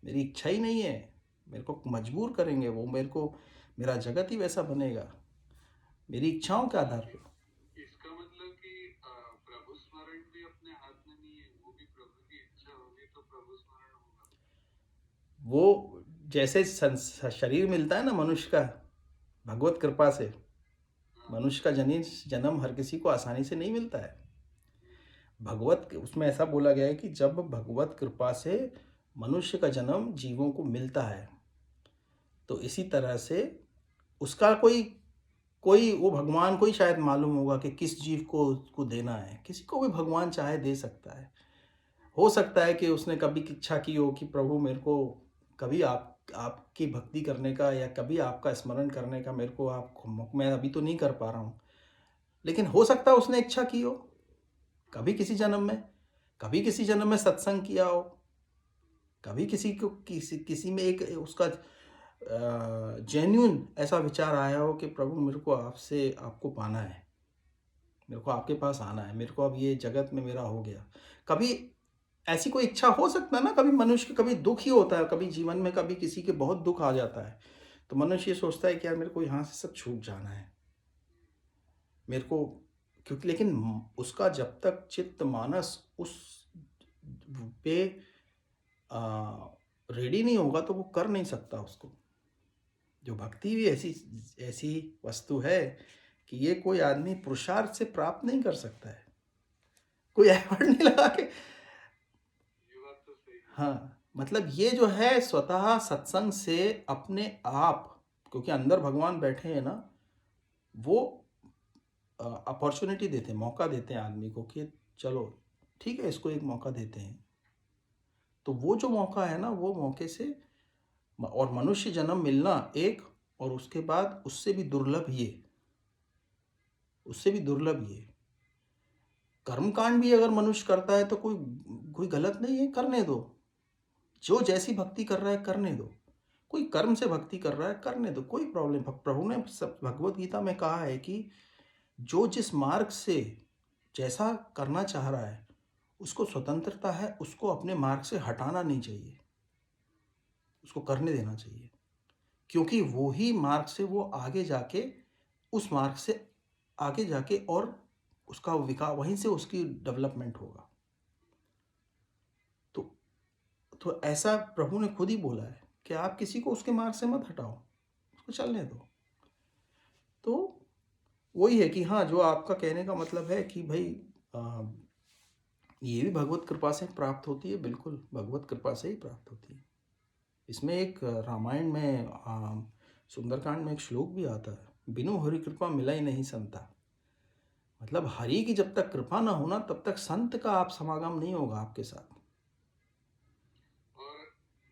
मेरी इच्छा ही नहीं है, मेरे को मजबूर करेंगे वो, मेरे को, मेरा जगत ही वैसा बनेगा मेरी इच्छाओं के आधार पर। इसका मतलब कि प्रभु स्मरण भी अपने हाथ में नहीं है, वो भी प्रभु की इच्छा होगी तो प्रभु स्मरण होगा। वो जैसे शरीर मिलता है ना मनुष्य का भगवत कृपा से, मनुष्य का जन्म हर किसी को आसानी से नहीं मिलता है। भगवत उसमें ऐसा बोला गया है कि जब भगवत कृपा से मनुष्य का जन्म जीवों को मिलता है, तो इसी तरह से उसका कोई कोई वो भगवान को ही शायद मालूम होगा कि किस जीव को उसको देना है। किसी को भी भगवान चाहे दे सकता है। हो सकता है कि उसने कभी इच्छा की हो कि प्रभु मेरे को कभी आपकी भक्ति करने का या कभी आपका स्मरण करने का मेरे को आप, मैं अभी तो नहीं कर पा रहा हूँ, लेकिन हो सकता है उसने इच्छा की हो कभी किसी जन्म में, कभी किसी जन्म में सत्संग किया हो, कभी किसी को किसी में एक उसका जेन्युइन ऐसा विचार आया हो कि प्रभु मेरे को आपसे आपको पाना है, मेरे को आपके पास आना है, मेरे को अब ये जगत में मेरा हो गया। कभी ऐसी कोई इच्छा हो सकता है ना। कभी मनुष्य कभी दुख ही होता है, कभी जीवन में कभी किसी के बहुत दुख आ जाता है, तो मनुष्य ये सोचता है कि यार मेरे को यहाँ से सब छूट जाना है, मेरे को, क्योंकि लेकिन उसका जब तक चित्त मानस उस पे रेडी नहीं होगा तो वो कर नहीं सकता उसको। जो भक्ति भी ऐसी ऐसी वस्तु है कि ये कोई आदमी पुरुषार्थ से प्राप्त नहीं कर सकता है, कोई एफर्ट नहीं लगा के। ये बात तो सही है। हाँ, मतलब ये जो है स्वतः सत्संग से अपने आप, क्योंकि अंदर भगवान बैठे हैं ना, वो अपॉर्चुनिटी देते हैं, मौका देते हैं आदमी को कि चलो ठीक है, इसको एक मौका देते हैं। तो वो जो मौका है ना, वो मौके से और मनुष्य जन्म मिलना एक, और उसके बाद उससे भी दुर्लभ ये, उससे भी दुर्लभ ये कर्मकांड भी अगर मनुष्य करता है तो कोई कोई गलत नहीं है, करने दो। जो जैसी भक्ति कर रहा है करने दो। कोई कर्म से भक्ति कर रहा है करने दो, कोई प्रॉब्लम। प्रभु ने सब भगवत गीता में कहा है कि जो जिस मार्ग से जैसा करना चाह रहा है उसको स्वतंत्रता है, उसको अपने मार्ग से हटाना नहीं चाहिए, उसको करने देना चाहिए। क्योंकि वो ही मार्ग से वो आगे जाके उस मार्ग से आगे जाके और उसका विकास, वहीं से उसकी डेवलपमेंट होगा। तो ऐसा प्रभु ने खुद ही बोला है कि आप किसी को उसके मार्ग से मत हटाओ, उसको चलने दो। तो वही है कि हाँ, जो आपका कहने का मतलब है कि भाई आ, ये भी भगवत कृपा से प्राप्त होती है, बिल्कुल भगवत कृपा से ही प्राप्त होती है। इसमें एक रामायण में सुंदरकांड में एक श्लोक भी आता है, बिनु हरि कृपा मिला ही नहीं संता। मतलब हरि की जब तक कृपा ना होना तब तक संत का आप समागम नहीं होगा आपके साथ। और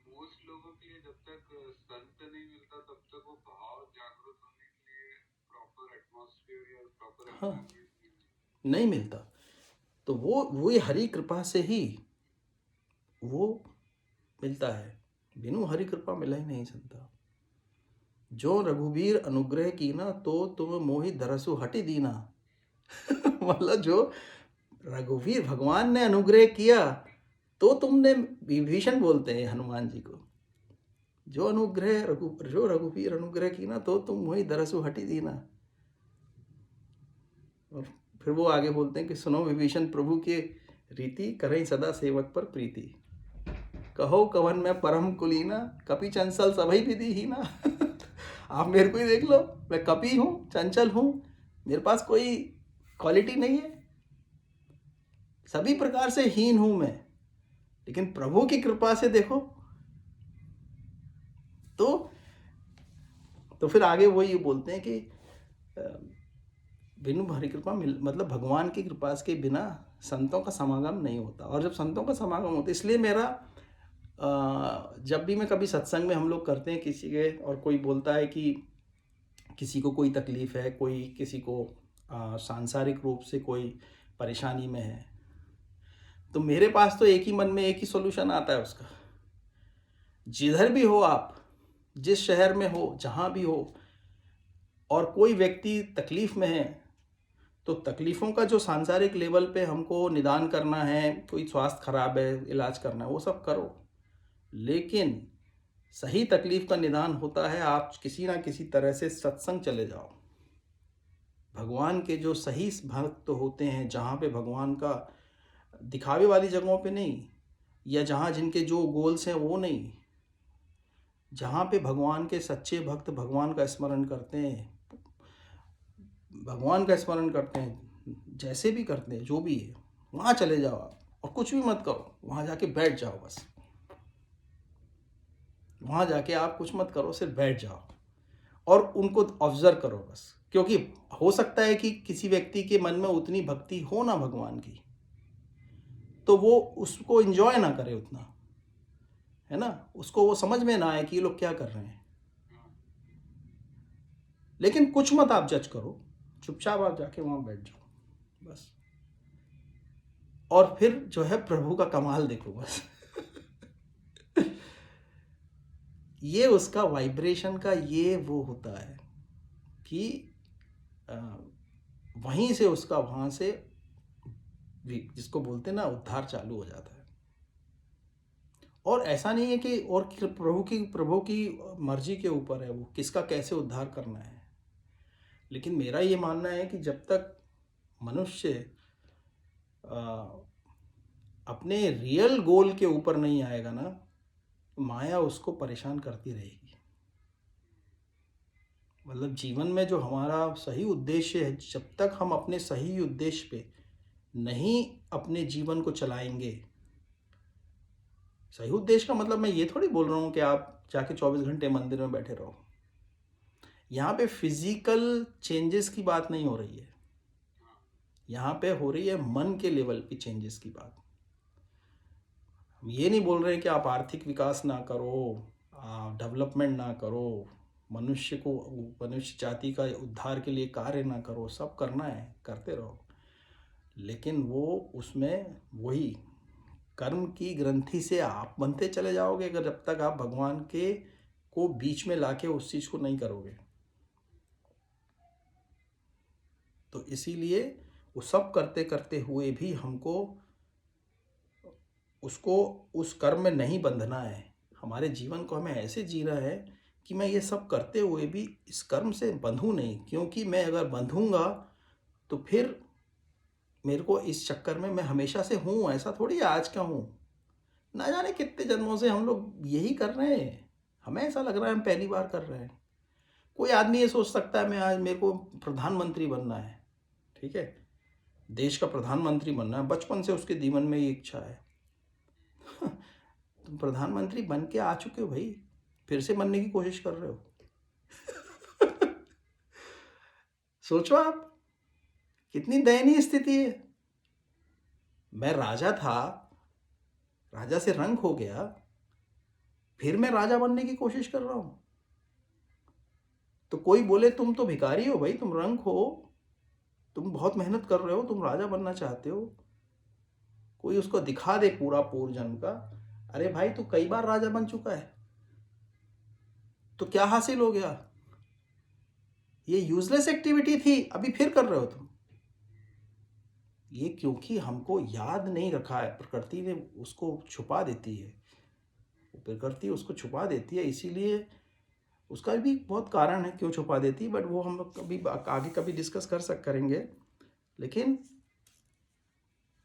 मोस्ट लोगों के लिए जब तक संत नहीं मिलता तब तक वो भाव जागृत होने के लिए प्रॉपर एटमॉस्फेयर या प्रॉपर हाँ, एनवायरनमेंट नहीं मिलता। तो वो वही हरि कृपा से ही वो मिलता है, बिनु हरि कृपा मिला ही नहीं सकता। जो रघुवीर अनुग्रह कीना तो तुम मोहि धरसु हटि दीना। मतलब जो रघुवीर भगवान ने अनुग्रह किया तो तुमने, विभीषण बोलते हैं हनुमान जी को, जो रघुवीर अनुग्रह कीना तो तुम मोहि धरसु हटि दीना। और फिर वो आगे बोलते हैं कि सुनो विभीषण प्रभु के रीति, करें सदा सेवक पर प्रीति। कहो कवन में परम कुलीना, कपि चंचल सभई विधि हीना। आप मेरे को ही देख लो, मैं कपि हूँ, चंचल हूँ, मेरे पास कोई क्वालिटी नहीं है, सभी प्रकार से हीन हूं मैं, लेकिन प्रभु की कृपा से देखो। तो फिर आगे वो ये बोलते हैं कि बिनु हरि कृपा मतलब भगवान की कृपा के बिना संतों का समागम नहीं होता। और जब संतों का समागम होता है, इसलिए मेरा जब भी मैं कभी सत्संग में हम लोग करते हैं किसी के, और कोई बोलता है कि किसी को कोई तकलीफ है, कोई किसी को सांसारिक रूप से कोई परेशानी में है, तो मेरे पास तो एक ही मन में एक ही सॉल्यूशन आता है उसका। जिधर भी हो आप, जिस शहर में हो, जहाँ भी हो, और कोई व्यक्ति तकलीफ में है, तो तकलीफ़ों का जो सांसारिक लेवल पे हमको निदान करना है, कोई स्वास्थ्य खराब है, इलाज करना है, वो सब करो, लेकिन सही तकलीफ का निदान होता है आप किसी ना किसी तरह से सत्संग चले जाओ। भगवान के जो सही भक्त होते हैं, जहाँ पे भगवान का दिखावे वाली जगहों पे नहीं, या जहाँ जिनके जो गोल्स हैं वो नहीं, जहाँ पे भगवान के सच्चे भक्त भगवान का स्मरण करते हैं, जैसे भी करते हैं, जो भी है, वहाँ चले जाओ आप, और कुछ भी मत करो, वहाँ जाके बैठ जाओ बस। वहाँ जाके आप कुछ मत करो, सिर्फ बैठ जाओ और उनको ऑब्जर्व करो बस। क्योंकि हो सकता है कि किसी व्यक्ति के मन में उतनी भक्ति हो ना भगवान की, तो वो उसको एंजॉय ना करे उतना, है ना, उसको वो समझ में ना आए कि ये लोग क्या कर रहे हैं। लेकिन कुछ मत आप जज करो, चुपचाप आप जाके वहाँ बैठ जाओ बस, और फिर जो है प्रभु का कमाल देखो बस। ये उसका वाइब्रेशन का ये वो होता है कि वहीं से उसका, वहाँ से जिसको बोलते हैं ना, उद्धार चालू हो जाता है। और ऐसा नहीं है कि, और प्रभु की मर्जी के ऊपर है वो किसका कैसे उद्धार करना है। लेकिन मेरा ये मानना है कि जब तक मनुष्य अपने रियल गोल के ऊपर नहीं आएगा ना, माया उसको परेशान करती रहेगी। मतलब जीवन में जो हमारा सही उद्देश्य है, जब तक हम अपने सही उद्देश्य पे नहीं अपने जीवन को चलाएंगे, सही उद्देश्य का मतलब मैं ये थोड़ी बोल रहा हूँ कि आप जाके 24 घंटे मंदिर में बैठे रहो। यहाँ पे फिजिकल चेंजेस की बात नहीं हो रही है, यहाँ पे हो रही है मन के लेवल पे चेंजेस की बात। हम ये नहीं बोल रहे कि आप आर्थिक विकास ना करो, डेवलपमेंट ना करो, मनुष्य जाति का उद्धार के लिए कार्य ना करो, सब करना है, करते रहो, लेकिन वो उसमें वही कर्म की ग्रंथि से आप बनते चले जाओगे, अगर जब तक आप भगवान के को बीच में लाके उस चीज़ को नहीं करोगे। तो इसीलिए वो सब करते करते हुए भी हमको उसको उस कर्म में नहीं बंधना है। हमारे जीवन को हमें ऐसे जीना है कि मैं ये सब करते हुए भी इस कर्म से बंधूं नहीं, क्योंकि मैं अगर बंधूंगा तो फिर मेरे को इस चक्कर में, मैं हमेशा से हूँ, ऐसा थोड़ी आज का हूँ, ना जाने कितने जन्मों से हम लोग यही कर रहे हैं। हमें ऐसा लग रहा है हम पहली बार कर रहे हैं। कोई आदमी ये सोच सकता है मैं आज, मेरे को प्रधानमंत्री बनना है, ठीक है, देश का प्रधानमंत्री बनना है, बचपन से उसके जीवन में ये इच्छा है। तुम प्रधानमंत्री बन के आ चुके हो भाई, फिर से बनने की कोशिश कर रहे हो। सोचो आप, कितनी दयनीय स्थिति है। मैं राजा था, राजा से रंक हो गया, फिर मैं राजा बनने की कोशिश कर रहा हूं। तो कोई बोले तुम तो भिखारी हो भाई, तुम रंक हो, तुम बहुत मेहनत कर रहे हो, तुम राजा बनना चाहते हो, कोई उसको दिखा दे पूरा पूर्वजन्म का, अरे भाई तू कई बार राजा बन चुका है, तो क्या हासिल हो गया? ये यूजलेस एक्टिविटी थी, अभी फिर कर रहे हो तुम। ये क्योंकि हमको याद नहीं रखा है, प्रकृति ने उसको छुपा देती है, प्रकृति उसको छुपा देती है, इसीलिए उसका भी बहुत कारण है क्यों छुपा देती है, बट वो हम लोग कभी आगे कभी डिस्कस करेंगे। लेकिन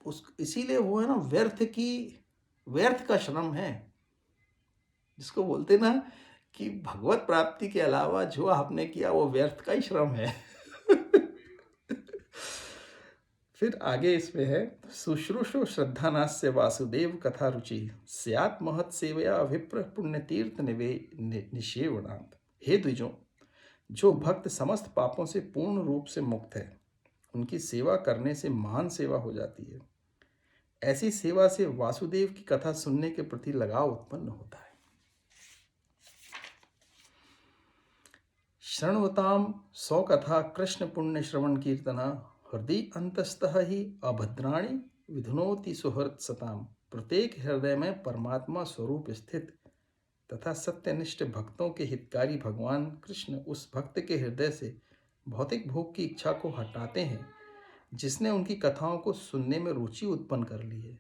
उस इसीलिए वो है ना, व्यर्थ का श्रम है, जिसको बोलते ना कि भगवत प्राप्ति के अलावा जो आपने किया वो व्यर्थ का ही श्रम है। फिर आगे इसमें है, शुश्रूषु श्रद्धानास्य वासुदेव कथा रुचि स्यात् महत् सेवया विप्र पुण्य तीर्थ निषेवणात्। हे द्विजों, जो भक्त समस्त पापों से पूर्ण रूप से मुक्त है, उनकी सेवा करने से महान सेवा हो जाती है। ऐसी सेवा से वासुदेव की कथा सुनने के प्रति लगाव उत्पन्न होता है। शृण्वताम सौ कथा कृष्ण पुण्य श्रवण कीर्तना हृदय अंतस्तः ही अभद्राणि विधुनोति सुहृद सताम। प्रत्येक हृदय में परमात्मा स्वरूप स्थित तथा सत्यनिष्ठ भक्तों के हितकारी भगवान कृष्ण उस भक्त के हृदय से भौतिक भोग की इच्छा को हटाते हैं जिसने उनकी कथाओं को सुनने में रुचि उत्पन्न कर ली है,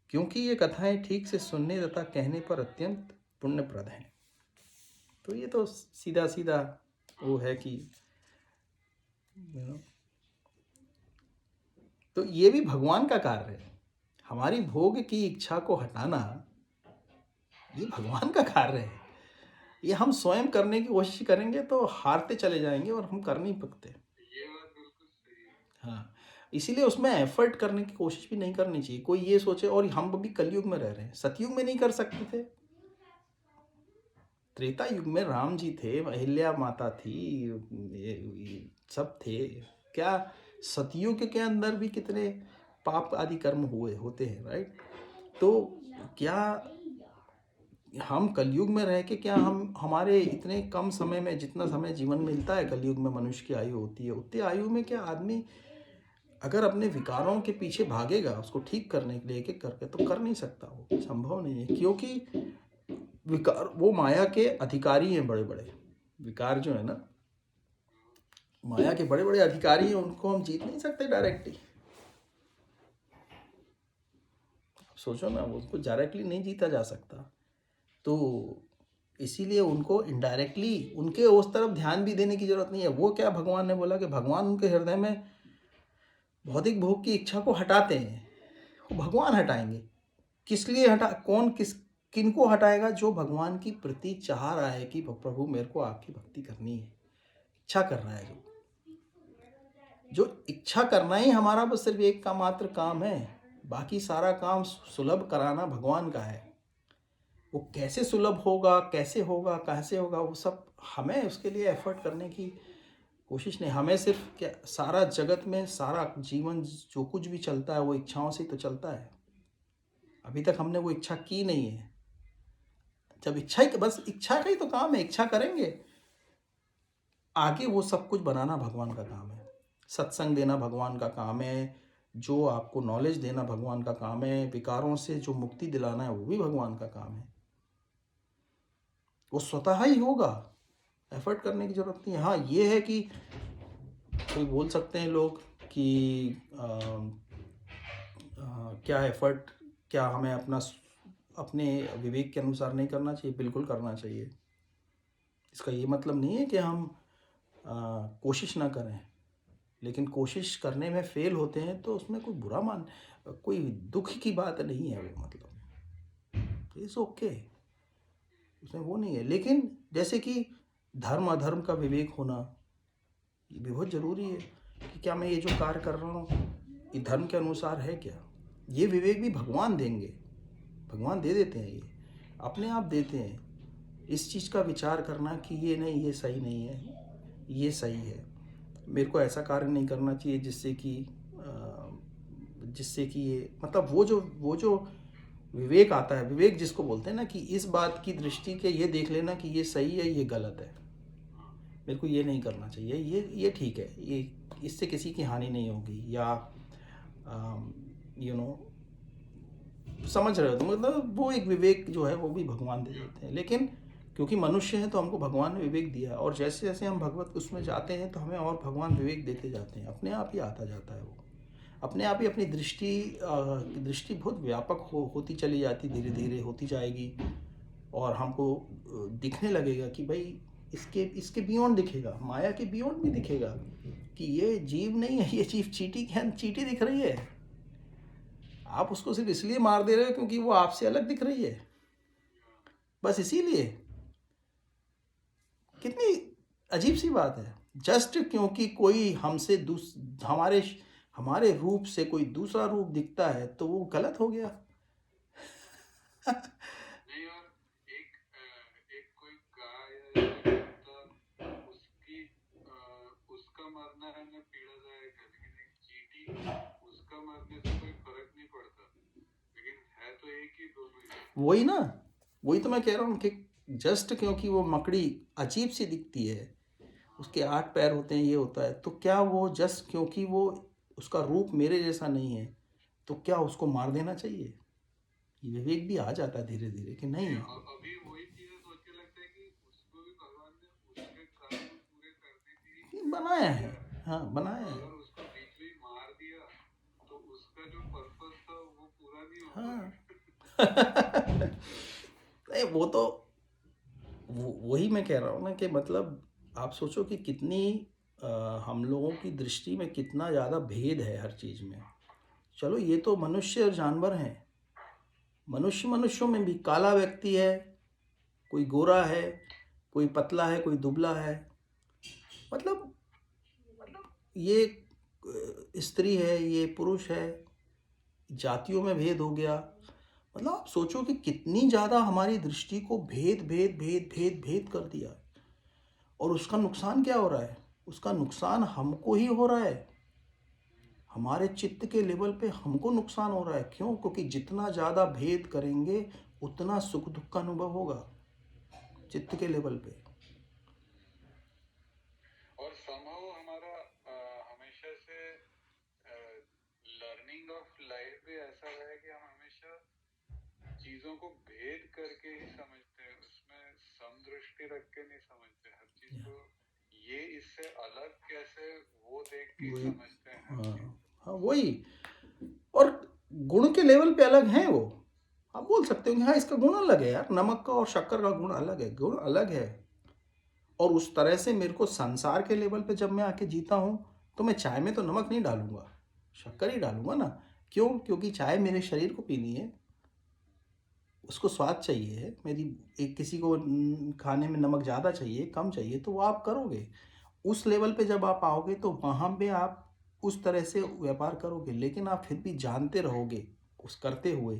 क्योंकि ये कथाएं ठीक से सुनने तथा कहने पर अत्यंत पुण्यप्रद हैं। तो ये तो सीधा सीधा वो है कि तो ये भी भगवान का कार्य है। हमारी भोग की इच्छा को हटाना ये भगवान का कार्य है। ये हम स्वयं करने की कोशिश करेंगे तो हारते चले जाएंगे और हम कर नहीं सकते। ये बात बिल्कुल सही है। हाँ, इसीलिए उसमें एफर्ट करने की कोशिश भी नहीं करनी चाहिए। कोई ये सोचे, और हम अभी कलयुग में रह रहे हैं, सतयुग में नहीं कर सकते थे? त्रेता युग में राम जी थे, अहिल्या माता थी, ये सब थे। क्या सतयुग के अंदर भी कितने पाप आदि कर्म होते हैं, राइट? तो क्या हम कलयुग में रह के, क्या हम हमारे इतने कम समय में, जितना समय जीवन मिलता है कलयुग में मनुष्य की आयु होती है, उतनी आयु में क्या आदमी अगर अपने विकारों के पीछे भागेगा उसको ठीक करने के लिए एक एक करके, तो कर नहीं सकता, वो संभव नहीं है। क्योंकि विकार वो माया के अधिकारी हैं, बड़े बड़े विकार जो है ना, माया के बड़े बड़े अधिकारी हैं, उनको हम जीत नहीं सकते डायरेक्टली। सोचो ना, उसको डायरेक्टली नहीं जीता जा सकता, तो इसीलिए उनको इनडायरेक्टली उनके उस तरफ ध्यान भी देने की जरूरत नहीं है। वो क्या, भगवान ने बोला कि भगवान उनके हृदय में भौतिक भोग की इच्छा को हटाते हैं, वो भगवान हटाएंगे। किस लिए किनको हटाएगा? जो भगवान की प्रति चाह रहा है कि प्रभु मेरे को आपकी भक्ति करनी है, इच्छा कर रहा है, जो इच्छा करना ही हमारा बस सिर्फ एक का मात्र काम है। बाकी सारा काम सुलभ कराना भगवान का है। वो कैसे सुलभ होगा, कैसे होगा, वो सब हमें उसके लिए एफर्ट करने की कोशिश नहीं। हमें सिर्फ क्या, सारा जगत में सारा जीवन जो कुछ भी चलता है वो इच्छाओं से तो चलता है। अभी तक हमने वो इच्छा की नहीं है। जब बस इच्छा का ही तो काम है, इच्छा करेंगे, आगे वो सब कुछ बनाना भगवान का काम है। सत्संग देना भगवान का काम है, जो आपको नॉलेज देना भगवान का काम है, विकारों से जो मुक्ति दिलाना है वो भी भगवान का काम है। वो स्वतः ही होगा, एफर्ट करने की जरूरत नहीं है। हाँ, ये है कि कोई बोल सकते हैं लोग कि क्या एफर्ट, क्या हमें अपने विवेक के अनुसार नहीं करना चाहिए? बिल्कुल करना चाहिए। इसका ये मतलब नहीं है कि हम कोशिश ना करें, लेकिन कोशिश करने में फेल होते हैं तो उसमें कोई दुख की बात नहीं है। वो मतलब इट्स ओके, उसमें वो नहीं है। लेकिन जैसे कि धर्म अधर्म का विवेक होना ये भी बहुत ज़रूरी है कि क्या मैं ये जो कार्य कर रहा हूँ ये धर्म के अनुसार है क्या? ये विवेक भी भगवान देंगे, भगवान दे देते हैं, ये अपने आप देते हैं। इस चीज़ का विचार करना कि ये नहीं, ये सही नहीं है, ये सही है, मेरे को ऐसा कार्य नहीं करना चाहिए जिससे कि ये मतलब वो जो विवेक आता है, विवेक जिसको बोलते हैं ना, कि इस बात की दृष्टि के ये देख लेना कि ये सही है, ये गलत है, मेरे को ये नहीं करना चाहिए, ये ठीक है, इससे किसी की हानि नहीं होगी, या यू नो समझ रहे हो तो मतलब वो एक विवेक जो है वो भी भगवान दे देते हैं। लेकिन क्योंकि मनुष्य हैं तो हमको भगवान ने विवेक दिया, और जैसे जैसे हम भगवत उसमें जाते हैं तो हमें और भगवान विवेक देते जाते हैं, अपने आप ही आता जाता है वो अपने आप ही। अपनी दृष्टि बहुत व्यापक होती चली जाती, धीरे धीरे होती जाएगी, और हमको दिखने लगेगा कि भाई इसके इसके बियॉन्ड दिखेगा, माया के बियॉन्ड भी दिखेगा कि ये जीव नहीं है, ये जीव चीटी दिख रही है। आप उसको सिर्फ इसलिए मार दे रहे हो क्योंकि वो आपसे अलग दिख रही है, बस इसीलिए। कितनी अजीब सी बात है। जस्ट क्योंकि कोई हमसे हमारे हमारे रूप से कोई दूसरा रूप दिखता है तो वो गलत हो गया। नहीं, और एक एक कोई गाय या कुत्ता, उसकी उसका मरना हमें पीड़ादायक है, लेकिन एक चींटी, उसका मरने से कोई फर्क नहीं पड़ता, लेकिन है तो एक ही, दोनों ही। वही ना, वही तो मैं कह रहा हूँ कि जस्ट क्योंकि वो मकड़ी अजीब सी दिखती है, उसके 8 पैर होते हैं, ये होता है, तो क्या वो जस्ट क्योंकि वो उसका रूप मेरे जैसा नहीं है तो क्या उसको मार देना चाहिए? ये विवेक भी आ जाता है धीरे धीरे कि नहीं, अभी वही चीजें सोच के लगता है कि उसको भी भगवान ने उसके कर्म पूरे करने के लिए ही बनाया दिया है। है। हाँ, बनाया है। अगर उसको बीच में ही मार दिया तो उसका जो पर्पस था वो पूरा नहीं हो हाँ। पाएगा। नहीं, वो तो वही मैं कह रहा हूँ ना कि मतलब आप सोचो कि कितनी हम लोगों की दृष्टि में कितना ज़्यादा भेद है हर चीज़ में। चलो ये तो मनुष्य और जानवर हैं, मनुष्यों में भी काला व्यक्ति है, कोई गोरा है, कोई पतला है, कोई दुबला है। मतलब ये स्त्री है, ये पुरुष है, जातियों में भेद हो गया। मतलब आप सोचो कि कितनी ज़्यादा हमारी दृष्टि को भेद भेद भेद भेद भेद कर दिया है। और उसका नुकसान क्या हो रहा है? उसका नुकसान हमको ही हो रहा है, हमारे चित्त के लेवल पे हमको नुकसान हो रहा है। क्यों? क्योंकि जितना ज़्यादा भेद करेंगे उतना सुख दुख का अनुभव होगा चित्त के लेवल पे। और समहाउ हमारा हमेशा से लर्निंग ऑफ लाइफ भी ऐसा है कि हम हमेशा चीजों को भेद करके ही समझते हैं, उसमें समदृष्टि रख के नहीं समझते हर चीज को। ये इससे अलग कैसे वो देख के वही, समझते हैं हर चीज। हाँ वही। और गुण के लेवल पे अलग हैं वो। आप बोल सकते हो कि हाँ इसका गुण अलग है यार, नमक का और शक्कर का गुण अलग है, गुण अलग है। और उस तरह से मेरे को संसार के लेवल पे जब मैं आके जीता हूँ तो मैं चाय में तो नमक नहीं डालूंगा, शक्कर ही डालूंगा ना। क्यों? क्योंकि चाय मेरे शरीर को पीनी है, उसको स्वाद चाहिए। मेरी एक किसी को खाने में नमक ज़्यादा चाहिए, कम चाहिए, तो वो आप करोगे। उस लेवल पे जब आप आओगे तो वहाँ पे आप उस तरह से व्यापार करोगे। लेकिन आप फिर भी जानते रहोगे उस करते हुए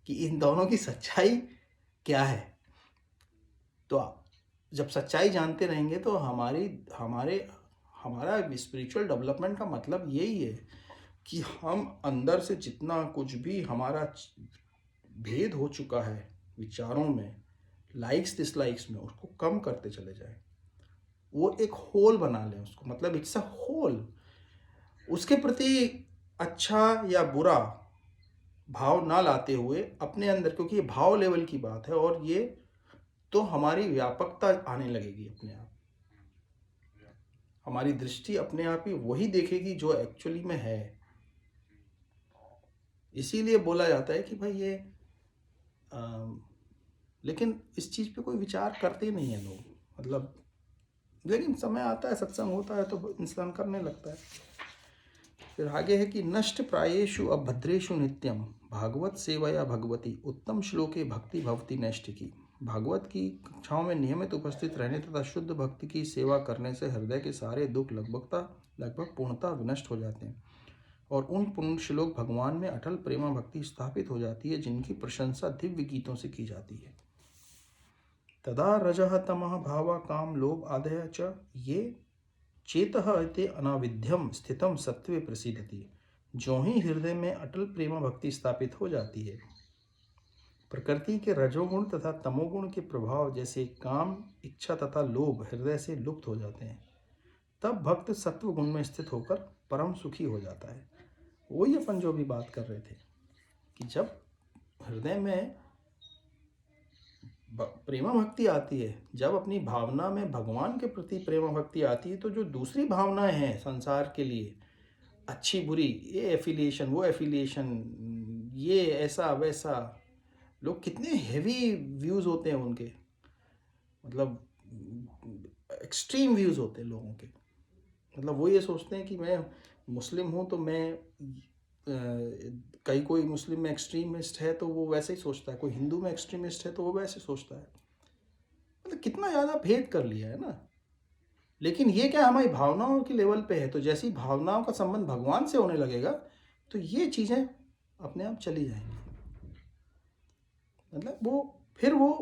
कि इन दोनों की सच्चाई क्या है। तो आप जब सच्चाई जानते रहेंगे तो हमारे हमारा स्पिरिचुअल डेवलपमेंट का मतलब यही है कि हम अंदर से जितना कुछ भी हमारा भेद हो चुका है विचारों में, लाइक्स डिसलाइक्स में, उसको कम करते चले जाएं। वो एक होल बना लें उसको, मतलब इट्स अ होल। उसके प्रति अच्छा या बुरा भाव ना लाते हुए अपने अंदर, क्योंकि ये भाव लेवल की बात है, और ये तो हमारी व्यापकता आने लगेगी अपने आप। हमारी दृष्टि अपने आप ही वही देखेगी जो एक्चुअली में है। इसीलिए बोला जाता है कि भाई ये लेकिन इस चीज़ पे कोई विचार करते नहीं है लोग, मतलब। लेकिन समय आता है, सत्संग होता है तो इंसान करने लगता है। फिर आगे है कि नष्ट प्रायेषु अभद्रेषु नित्यम भागवत सेवया भगवती उत्तम श्लोके भक्ति भवती नैष्ठिकी। भागवत की कक्षाओं में नियमित उपस्थित रहने तथा शुद्ध भक्ति की सेवा करने से हृदय के सारे दुख लगभग पूर्णतः विनष्ट हो जाते हैं, और उन पूर्ण श्लोक भगवान में अटल प्रेमा भक्ति स्थापित हो जाती है जिनकी प्रशंसा दिव्य गीतों से की जाती है। तदा रजः तमः भावा काम लोभ आदय च ये चेतः इति अनाविध्यम स्थितम सत्वे प्रसिद्धति। जो ही हृदय में अटल प्रेमा भक्ति स्थापित हो जाती है, प्रकृति के रजोगुण तथा तमोगुण के प्रभाव जैसे काम, इच्छा तथा लोभ हृदय से लुप्त हो जाते हैं, तब भक्त सत्व गुण में स्थित होकर परम सुखी हो जाता है। वही अपन जो भी बात कर रहे थे कि जब हृदय में प्रेमा भक्ति आती है, जब अपनी भावना में भगवान के प्रति प्रेमा भक्ति आती है, तो जो दूसरी भावनाएं हैं संसार के लिए, अच्छी बुरी, ये एफिलिएशन वो एफिलिएशन, ये ऐसा वैसा, लोग कितने हेवी व्यूज़ होते हैं उनके, मतलब एक्सट्रीम व्यूज़ होते हैं लोगों के। मतलब वो ये सोचते हैं कि मैं मुस्लिम हूँ तो मैं कोई मुस्लिम में एक्सट्रीमिस्ट है तो वो वैसे ही सोचता है, कोई हिंदू में एक्सट्रीमिस्ट है तो वो वैसे सोचता है। मतलब कितना ज़्यादा भेद कर लिया है ना। लेकिन ये क्या हमारी भावनाओं के लेवल पे है, तो जैसी भावनाओं का संबंध भगवान से होने लगेगा तो ये चीज़ें अपने आप चली जाएंगी। मतलब वो फिर वो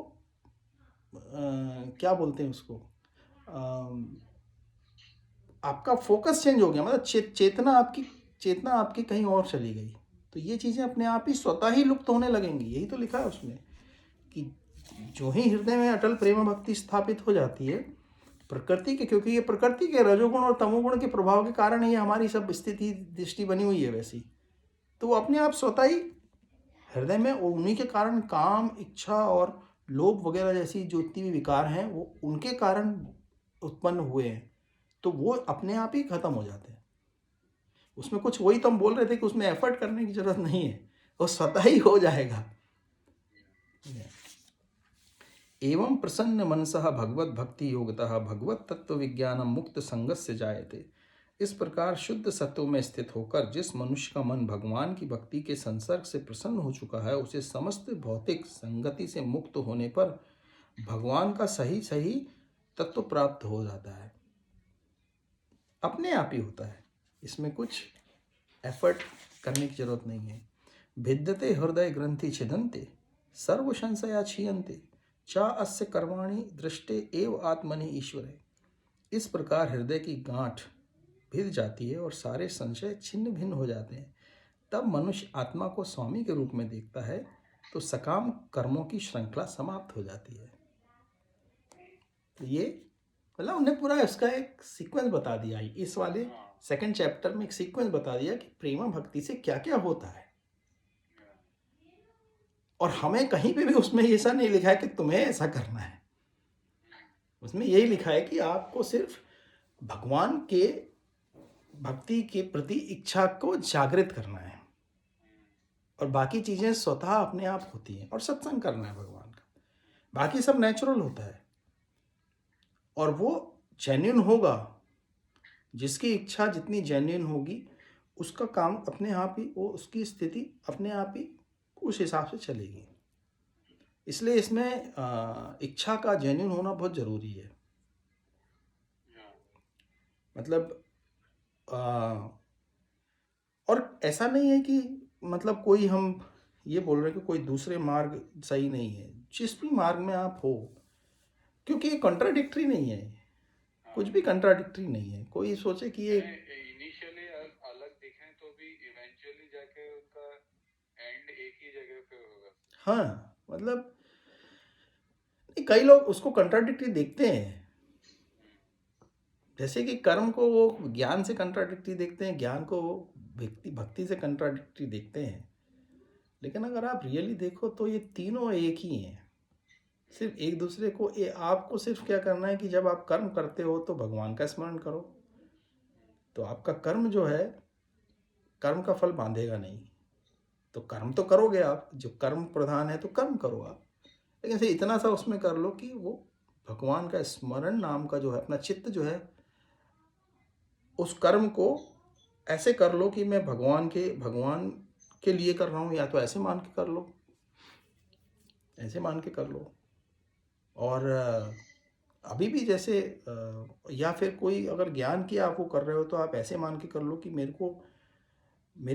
क्या बोलते हैं उसको, आपका फोकस चेंज हो गया, मतलब चेतना आपकी कहीं और चली गई, तो ये चीज़ें अपने आप ही स्वतः ही लुप्त होने लगेंगी। यही तो लिखा है उसमें कि जो ही हृदय में अटल प्रेम भक्ति स्थापित हो जाती है प्रकृति के, क्योंकि ये प्रकृति के रजोगुण और तमोगुण के प्रभाव के कारण ये हमारी सब स्थिति दृष्टि बनी हुई है वैसी, तो वो अपने आप स्वतः ही हृदय में, और उन्हीं के कारण काम, इच्छा और लोभ वगैरह जैसी जो जितनी भी विकार हैं वो उनके कारण उत्पन्न हुए हैं, तो वो अपने आप ही खत्म हो जाते हैं। उसमें कुछ, वही तो हम बोल रहे थे कि उसमें एफर्ट करने की जरूरत नहीं है, वो स्वतः ही हो जाएगा। एवं प्रसन्न मनसः भगवत भक्ति योगतः भगवत तत्व विज्ञानम मुक्त संगस्य जायते। इस प्रकार शुद्ध सत्व में स्थित होकर जिस मनुष्य का मन भगवान की भक्ति के संसर्ग से प्रसन्न हो चुका है, उसे समस्त भौतिक संगति से मुक्त होने पर भगवान का सही सही तत्व प्राप्त हो जाता है। अपने आप ही होता है, इसमें कुछ एफर्ट करने की जरूरत नहीं है। भिद्यते हृदय ग्रंथि छिदन्ते सर्व संशया क्षीयन्ते चा अस्य कर्माणि दृष्टे एव आत्मनि ईश्वरे। इस प्रकार हृदय की गांठ भिद जाती है और सारे संशय छिन्न भिन्न हो जाते हैं। तब मनुष्य आत्मा को स्वामी के रूप में देखता है, तो सकाम कर्मों की श्रृंखला समाप्त हो जाती है। तो ये मतलब उन्हें पूरा इसका एक सीक्वेंस बता दिया, इस वाले सेकंड चैप्टर में एक सीक्वेंस बता दिया कि प्रेमा भक्ति से क्या क्या होता है। और हमें कहीं पे भी उसमें ऐसा नहीं लिखा है कि तुम्हें ऐसा करना है, उसमें यही लिखा है कि आपको सिर्फ भगवान के भक्ति के प्रति इच्छा को जागृत करना है, और बाकी चीज़ें स्वतः अपने आप होती हैं। और सत्संग करना है भगवान का, बाकी सब नेचुरल होता है, और वो जेन्युइन होगा। जिसकी इच्छा जितनी जेन्युइन होगी उसका काम अपने आप ही, वो उसकी स्थिति अपने आप ही उस हिसाब से चलेगी। इसलिए इसमें इच्छा का जेन्युइन होना बहुत ज़रूरी है। मतलब और ऐसा नहीं है कि मतलब कोई हम ये बोल रहे हैं कि कोई दूसरे मार्ग सही नहीं है, जिस भी मार्ग में आप हो, क्योंकि ये कॉन्ट्राडिक्टरी नहीं है, कुछ भी कॉन्ट्राडिक्टरी नहीं है। कोई सोचे कि ये इनिशियली अलग दिखें तो भी इवेंचुअली जाके उनका एंड एक ही जगह पे होगा। हाँ, मतलब कई लोग उसको कॉन्ट्राडिक्टरी देखते हैं, जैसे कि कर्म को वो ज्ञान से कंट्राडिक्टरी देखते हैं, ज्ञान को वो भक्ति से कंट्राडिक्टरी देखते हैं। लेकिन अगर आप रियली देखो तो ये तीनों एक ही हैं, सिर्फ एक दूसरे को, ये आपको सिर्फ क्या करना है कि जब आप कर्म करते हो तो भगवान का स्मरण करो, तो आपका कर्म जो है कर्म का फल बांधेगा नहीं। तो कर्म तो करोगे आप, जो कर्म प्रधान है तो कर्म करो आप, लेकिन से इतना सा उसमें कर लो कि वो भगवान का स्मरण नाम का जो है, अपना चित्त जो है उस कर्म को ऐसे कर लो कि मैं भगवान के लिए कर रहा हूँ, या तो ऐसे मान के कर लो, ऐसे मान के कर लो। और अभी भी जैसे या फिर कोई अगर ज्ञान की आप वो कर रहे हो तो आप ऐसे मान के कर लो कि मेरे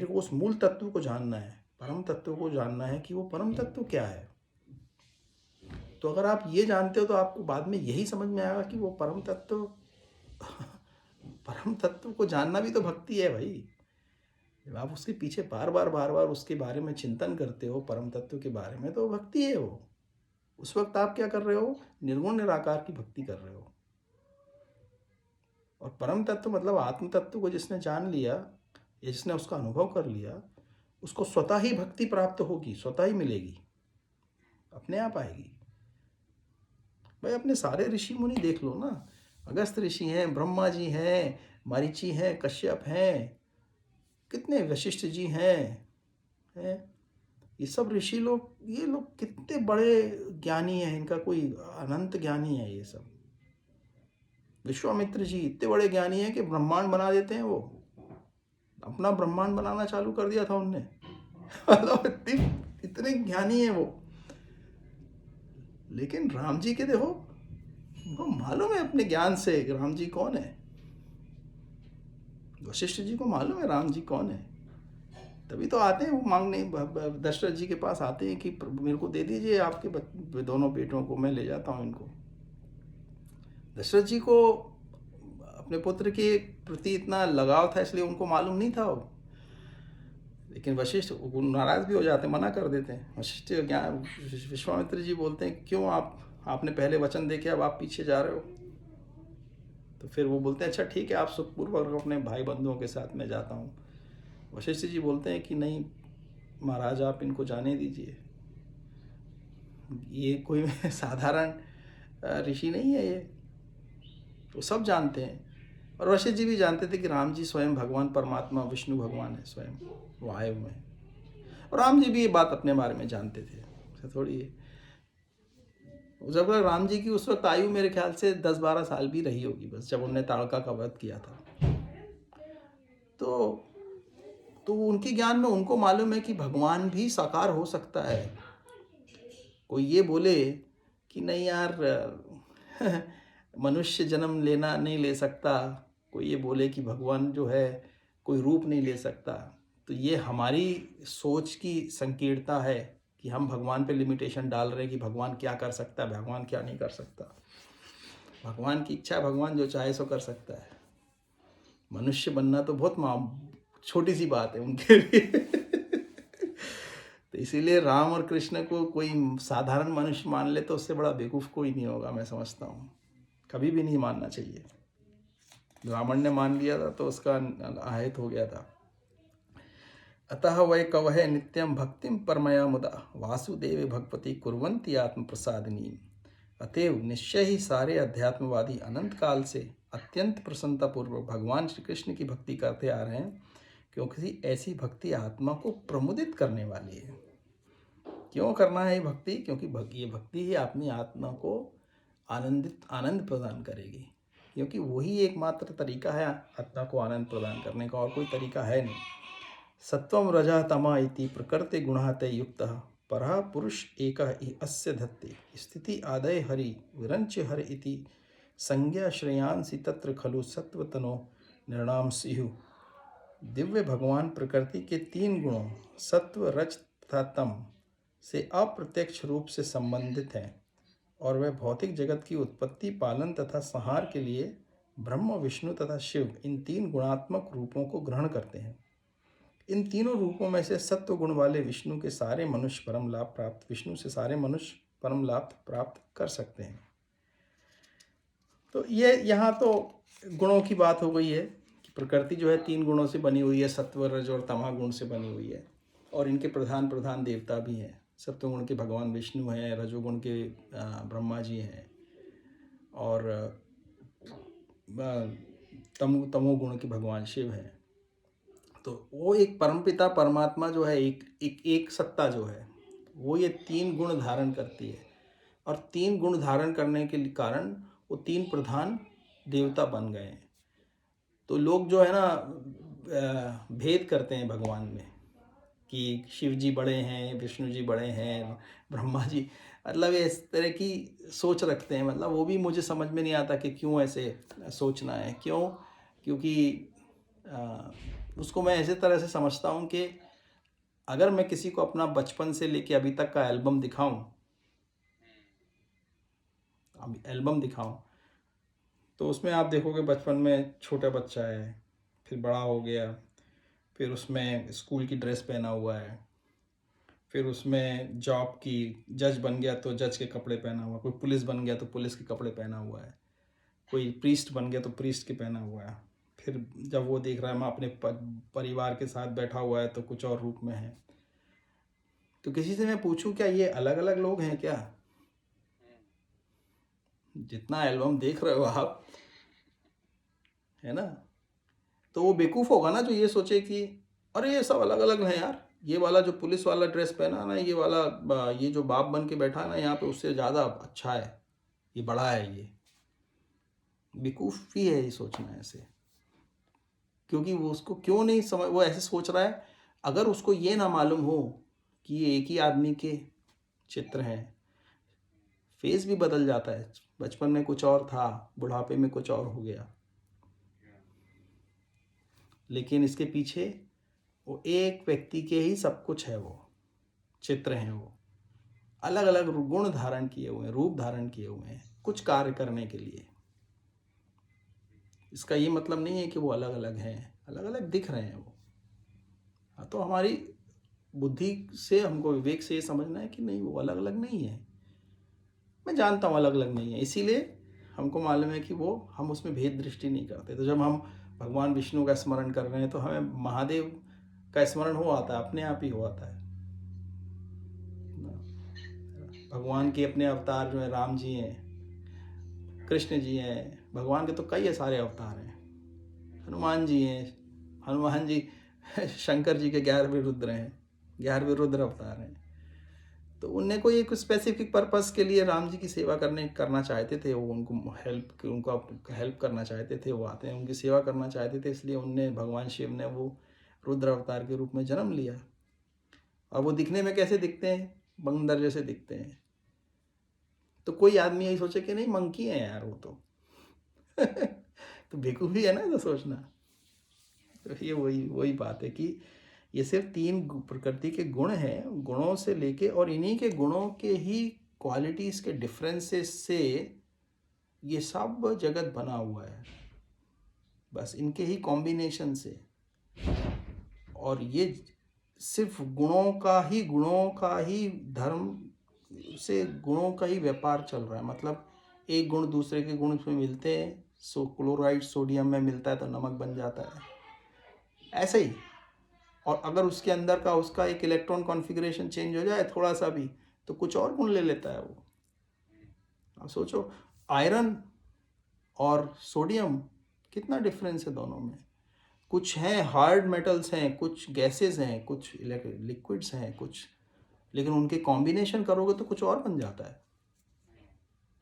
को उस मूल तत्व को जानना है, परम तत्व को जानना है कि वो परम तत्व क्या है। तो अगर आप ये जानते हो तो आपको बाद में यही समझ में आएगा कि वो परम तत्व को जानना भी तो भक्ति है भाई। जब आप उसके पीछे बार बार उसके बारे में चिंतन करते हो, परम तत्व के बारे में, तो भक्ति है वो। उस वक्त आप क्या कर रहे हो, निर्गुण निराकार की भक्ति कर रहे हो। और परम तत्व मतलब आत्म तत्व को जिसने जान लिया या जिसने उसका अनुभव कर लिया, उसको स्वतः ही भक्ति प्राप्त होगी, स्वतः ही मिलेगी, अपने आप आएगी। भाई अपने सारे ऋषि मुनि देख लो ना, अगस्त ऋषि हैं, ब्रह्मा जी हैं, मरीचि हैं, कश्यप हैं, कितने वशिष्ठ जी हैं, ये सब ऋषि लोग, ये लोग कितने बड़े ज्ञानी हैं, इनका कोई अनंत ज्ञानी है ये सब। विश्वामित्र जी इतने बड़े ज्ञानी हैं कि ब्रह्मांड बना देते हैं, वो अपना ब्रह्मांड बनाना चालू कर दिया था उनने। मतलब इतने ज्ञानी हैं वो। लेकिन राम जी के देखो, उनको मालूम है अपने ज्ञान से राम जी कौन है। वशिष्ठ जी को मालूम है राम जी कौन है, तभी तो आते हैं वो मांगने, दशरथ जी के पास आते हैं कि मेरे को दे दीजिए आपके दोनों बेटों को, मैं ले जाता हूँ इनको। दशरथ जी को अपने पुत्र के प्रति इतना लगाव था, इसलिए उनको मालूम नहीं था वो। लेकिन वशिष्ठ नाराज भी हो जाते, मना कर देते हैं। वशिष्ठ ज्ञान विश्वामित्र जी बोलते हैं क्यों आपने पहले वचन दे के अब आप पीछे जा रहे हो। तो फिर वो बोलते हैं अच्छा ठीक है, आप सुखपूर्वक अपने भाई बंधुओं के साथ में जाता हूँ। वशिष्ठ जी बोलते हैं कि नहीं महाराज, आप इनको जाने दीजिए, ये कोई साधारण ऋषि नहीं है, ये वो सब जानते हैं। और वशिष्ठ जी भी जानते थे कि राम जी स्वयं भगवान परमात्मा विष्णु भगवान है, स्वयं वो आए हुए हैं। और राम जी भी ये बात अपने बारे में जानते थे, ऐसा थोड़ी है। जब राम जी की उस वक्त आयु मेरे ख्याल से 10-12 साल भी रही होगी बस, जब उन्होंने ताड़का का वध किया था। तो उनके ज्ञान में उनको मालूम है कि भगवान भी साकार हो सकता है। कोई ये बोले कि नहीं यार मनुष्य जन्म लेना नहीं ले सकता, कोई ये बोले कि भगवान जो है कोई रूप नहीं ले सकता, तो ये हमारी सोच की संकीर्णता है कि हम भगवान पे लिमिटेशन डाल रहे हैं कि भगवान क्या कर सकता है, भगवान क्या नहीं कर सकता। भगवान की इच्छा, भगवान जो चाहे सो कर सकता है। मनुष्य बनना तो बहुत छोटी सी बात है उनके लिए। तो इसीलिए राम और कृष्ण को कोई साधारण मनुष्य मान ले तो उससे बड़ा बेवकूफ़ कोई नहीं होगा, मैं समझता हूँ। कभी भी नहीं मानना चाहिए। रावण ने मान लिया था तो उसका आहित हो गया था। अतः वै कवहे नित्यम भक्तिम परमया मुदा वासुदेव भगवती कुर्वन्ति आत्म प्रसादिनी। अतएव निश्चय ही सारे अध्यात्मवादी अनंत काल से अत्यंत प्रसन्नतापूर्वक भगवान श्री कृष्ण की भक्ति करते आ रहे हैं, क्योंकि ऐसी भक्ति आत्मा को प्रमुदित करने वाली है। क्यों करना है ये भक्ति? क्योंकि ये भक्ति ही अपनी आत्मा को आनंद प्रदान करेगी, क्योंकि वही एकमात्र तरीका है आत्मा को आनंद प्रदान करने का, और कोई तरीका है नहीं। सत्वम रजः तमा इति प्रकृति गुणाते युक्तः परः पुरुष एकः हि अस्य धत्ते स्थिति आदय हरि विरंच हर इति संज्ञा श्रेयांसि तत्र खलु सत्वतनो निर्णाम स्युः। दिव्य भगवान प्रकृति के 3 गुणों सत्व रज तथा तम से अप्रत्यक्ष रूप से संबंधित हैं, और वह भौतिक जगत की उत्पत्ति, पालन तथा संहार के लिए ब्रह्म, विष्णु तथा शिव इन 3 गुणात्मक रूपों को ग्रहण करते हैं। इन तीनों रूपों में से सत्व गुण वाले विष्णु के सारे मनुष्य परम लाभ प्राप्त विष्णु से सारे मनुष्य परम लाभ प्राप्त कर सकते हैं। तो ये यहाँ तो गुणों की बात हो गई है कि प्रकृति जो है 3 गुणों से बनी हुई है, सत्व रज और तमा गुण से बनी हुई है, और इनके प्रधान देवता भी हैं। सत्वगुण के भगवान विष्णु हैं, रजोगुण के ब्रह्मा जी हैं, और तमोगुण के भगवान शिव हैं। तो वो एक परमपिता परमात्मा जो है, एक सत्ता जो है, वो ये 3 गुण धारण करती है, और 3 गुण धारण करने के कारण वो 3 प्रधान देवता बन गए हैं। तो लोग जो है ना भेद करते हैं भगवान में कि शिव जी बड़े हैं, विष्णु जी बड़े हैं, ब्रह्मा जी, मतलब इस तरह की सोच रखते हैं। मतलब वो भी मुझे समझ में नहीं आता कि क्यों ऐसे सोचना है, क्यों? क्योंकि उसको मैं ऐसे तरह से समझता हूँ कि अगर मैं किसी को अपना बचपन से लेके अभी तक का एल्बम दिखाऊं, तो उसमें आप देखोगे बचपन में छोटा बच्चा है, फिर बड़ा हो गया, फिर उसमें स्कूल की ड्रेस पहना हुआ है, फिर उसमें जॉब की, जज बन गया तो जज के कपड़े पहना हुआ, कोई पुलिस बन गया तो पुलिस के कपड़े पहना हुआ है। कोई प्रीस्ट बन गया तो प्रीस्ट के पहना हुआ है, फिर जब वो देख रहा है मैं अपने परिवार के साथ बैठा हुआ है तो कुछ और रूप में है। तो किसी से मैं पूछूं क्या ये अलग अलग लोग हैं क्या? जितना एल्बम देख रहे हो आप, है ना, तो वो बेवकूफ़ होगा ना जो ये सोचे कि अरे ये सब अलग अलग हैं यार, ये वाला जो पुलिस वाला ड्रेस पहना ना, ये वाला ये जो बाप बन के बैठा है ना यहाँ पे, उससे ज़्यादा अच्छा है, ये बड़ा है। ये बेवकूफ़ी है ये सोचना ऐसे, क्योंकि वो उसको क्यों नहीं समझ, वो ऐसे सोच रहा है। अगर उसको ये ना मालूम हो कि ये एक ही आदमी के चित्र हैं, फेस भी बदल जाता है, बचपन में कुछ और था, बुढ़ापे में कुछ और हो गया, लेकिन इसके पीछे वो एक व्यक्ति के ही सब कुछ है, वो चित्र हैं, वो अलग अलग गुण धारण किए हुए हैं, रूप धारण किए हुए हैं कुछ कार्य करने के लिए। इसका ये मतलब नहीं है कि वो अलग अलग हैं, अलग अलग दिख रहे हैं वो। हाँ, तो हमारी बुद्धि से, हमको विवेक से ये समझना है कि नहीं, वो अलग अलग नहीं है। मैं जानता हूँ अलग अलग नहीं है, इसीलिए हमको मालूम है कि वो, हम उसमें भेद दृष्टि नहीं करते। तो जब हम भगवान विष्णु का स्मरण कर रहे हैं तो हमें महादेव का स्मरण हो आता है, अपने आप ही हो आता है। भगवान के अपने अवतार जो है, राम जी हैं, कृष्ण जी हैं, भगवान के तो कई सारे अवतार हैं, हनुमान जी हैं, हनुमान जी शंकर जी के 11वें रुद्र हैं, 11वें रुद्र अवतार हैं। तो उनने कोई एक स्पेसिफिक पर्पस के लिए राम जी की सेवा करना चाहते थे, वो उनको हेल्प करना चाहते थे, वो आते हैं उनकी सेवा करना चाहते थे, इसलिए उनने, भगवान शिव ने वो रुद्र अवतार के रूप में जन्म लिया। और वो दिखने में कैसे दिखते हैं? बंदर जैसे दिखते हैं। तो कोई आदमी यही सोचे कि नहीं, मंकी है यार वो तो तो बेवकूफ़ी है ना तो सोचना। तो ये वही वही बात है कि ये सिर्फ 3 प्रकृति के गुण हैं, गुणों से लेके, और इन्हीं के गुणों के ही क्वालिटीज़ के डिफरेंसेस से ये सब जगत बना हुआ है, बस इनके ही कॉम्बिनेशन से। और ये सिर्फ गुणों का ही धर्म से, गुणों का ही व्यापार चल रहा है। मतलब एक गुण दूसरे के गुण में मिलते हैं, क्लोराइड सोडियम में मिलता है तो नमक बन जाता है, ऐसे ही। और अगर उसके अंदर का उसका एक इलेक्ट्रॉन कॉन्फ़िगरेशन चेंज हो जाए थोड़ा सा भी, तो कुछ और गुण ले लेता है वो। अब सोचो, आयरन और सोडियम, कितना डिफरेंस है दोनों में। कुछ हैं हार्ड मेटल्स हैं, कुछ गैसेस हैं, कुछ लिक्विड्स हैं, कुछ, लेकिन उनके कॉम्बिनेशन करोगे तो कुछ और बन जाता है।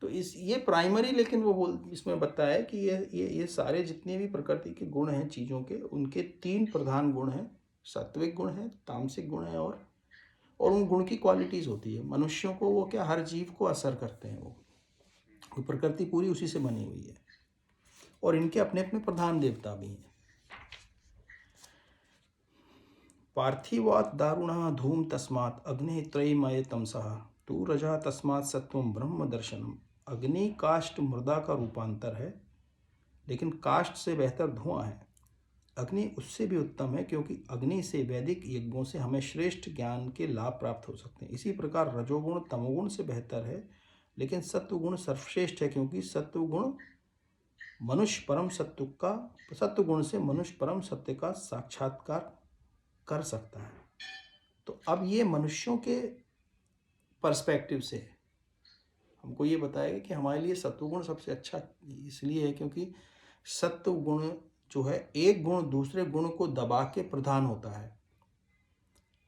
तो ये प्राइमरी, लेकिन वो इसमें बताया है कि ये सारे जितने भी प्रकृति के गुण हैं चीज़ों के, उनके 3 प्रधान गुण हैं। सात्विक गुण है, तामसिक गुण है, और उन गुण की क्वालिटीज़ होती है। मनुष्यों को वो क्या, हर जीव को असर करते हैं वो प्रकृति पूरी उसी से बनी हुई है, और इनके अपने अपने प्रधान देवता भी हैं। पार्थिवात् दारुणः धूम तस्मात् अग्नि त्रयीमय तमसः तू रजा तस्मात् सत्वम ब्रह्म दर्शनम। अग्नि काष्ठ मृदा का रूपांतर है, लेकिन काष्ठ से बेहतर धुआं है। अग्नि उससे भी उत्तम है, क्योंकि अग्नि से वैदिक यज्ञों से हमें श्रेष्ठ ज्ञान के लाभ प्राप्त हो सकते हैं। इसी प्रकार रजोगुण तमोगुण से बेहतर है, लेकिन सत्वगुण सर्वश्रेष्ठ है, क्योंकि सत्वगुण मनुष्य परम सत्व का, सत्वगुण से मनुष्य परम सत्य का साक्षात्कार कर सकता है। तो अब ये मनुष्यों के पर्सपेक्टिव से हमको ये बताएगा कि हमारे लिए सत्वगुण सबसे अच्छा इसलिए है क्योंकि सत्वगुण जो है, एक गुण दूसरे गुण को दबा के प्रधान होता है।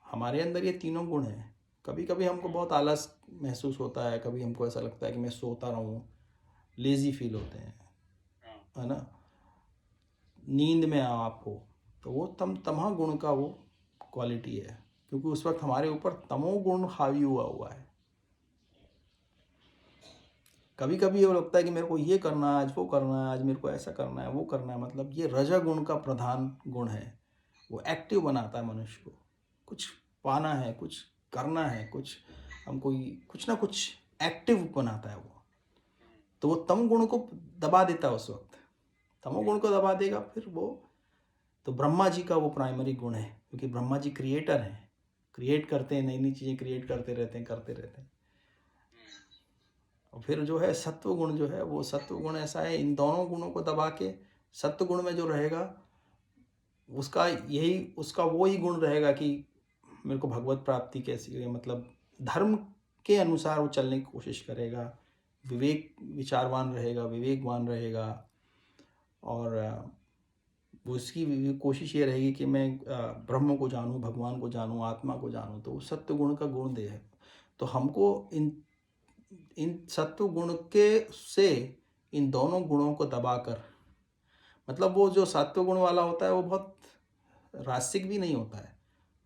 हमारे अंदर ये तीनों गुण हैं। कभी कभी हमको बहुत आलस महसूस होता है, कभी हमको ऐसा लगता है कि मैं सोता रहूं, लेज़ी फील होते हैं, है ना, नींद में आप हो, तो वो तमह गुण का वो क्वालिटी है, क्योंकि उस वक्त हमारे ऊपर तमोगुण हावी हुआ है। कभी कभी ये लगता है कि मेरे को ये करना है, आज वो करना है, आज मेरे को ऐसा करना है, वो करना है। मतलब ये रजोगुण का प्रधान गुण है, वो एक्टिव बनाता है मनुष्य को। कुछ पाना है, कुछ करना है, कुछ हमको कुछ ना कुछ एक्टिव बनाता है वो। तो वो तम गुण को दबा देता है उस वक्त, तमोगुण को दबा देगा फिर वो। तो ब्रह्मा जी का वो प्राइमरी गुण है, क्योंकि ब्रह्मा जी क्रिएटर हैं, क्रिएट करते हैं, नई नई चीज़ें क्रिएट करते रहते हैं। और फिर जो है सत्व गुण जो है, वो सत्व गुण ऐसा है, इन दोनों गुणों को दबा के सत्व गुण में जो रहेगा उसका वो ही गुण रहेगा कि मेरे को भगवत प्राप्ति कैसी है, मतलब धर्म के अनुसार वो चलने की कोशिश करेगा, विचारवान रहेगा, विवेकवान रहेगा। और वो उसकी कोशिश ये रहेगी कि मैं ब्रह्म को जानूं, भगवान को जानूं, आत्मा को जानूं, तो सत्व गुण का गुण दे है। तो हमको इन सत्व गुण के से इन दोनों गुणों को दबाकर, मतलब वो जो सत्व गुण वाला होता है वो बहुत रासिक भी नहीं होता है,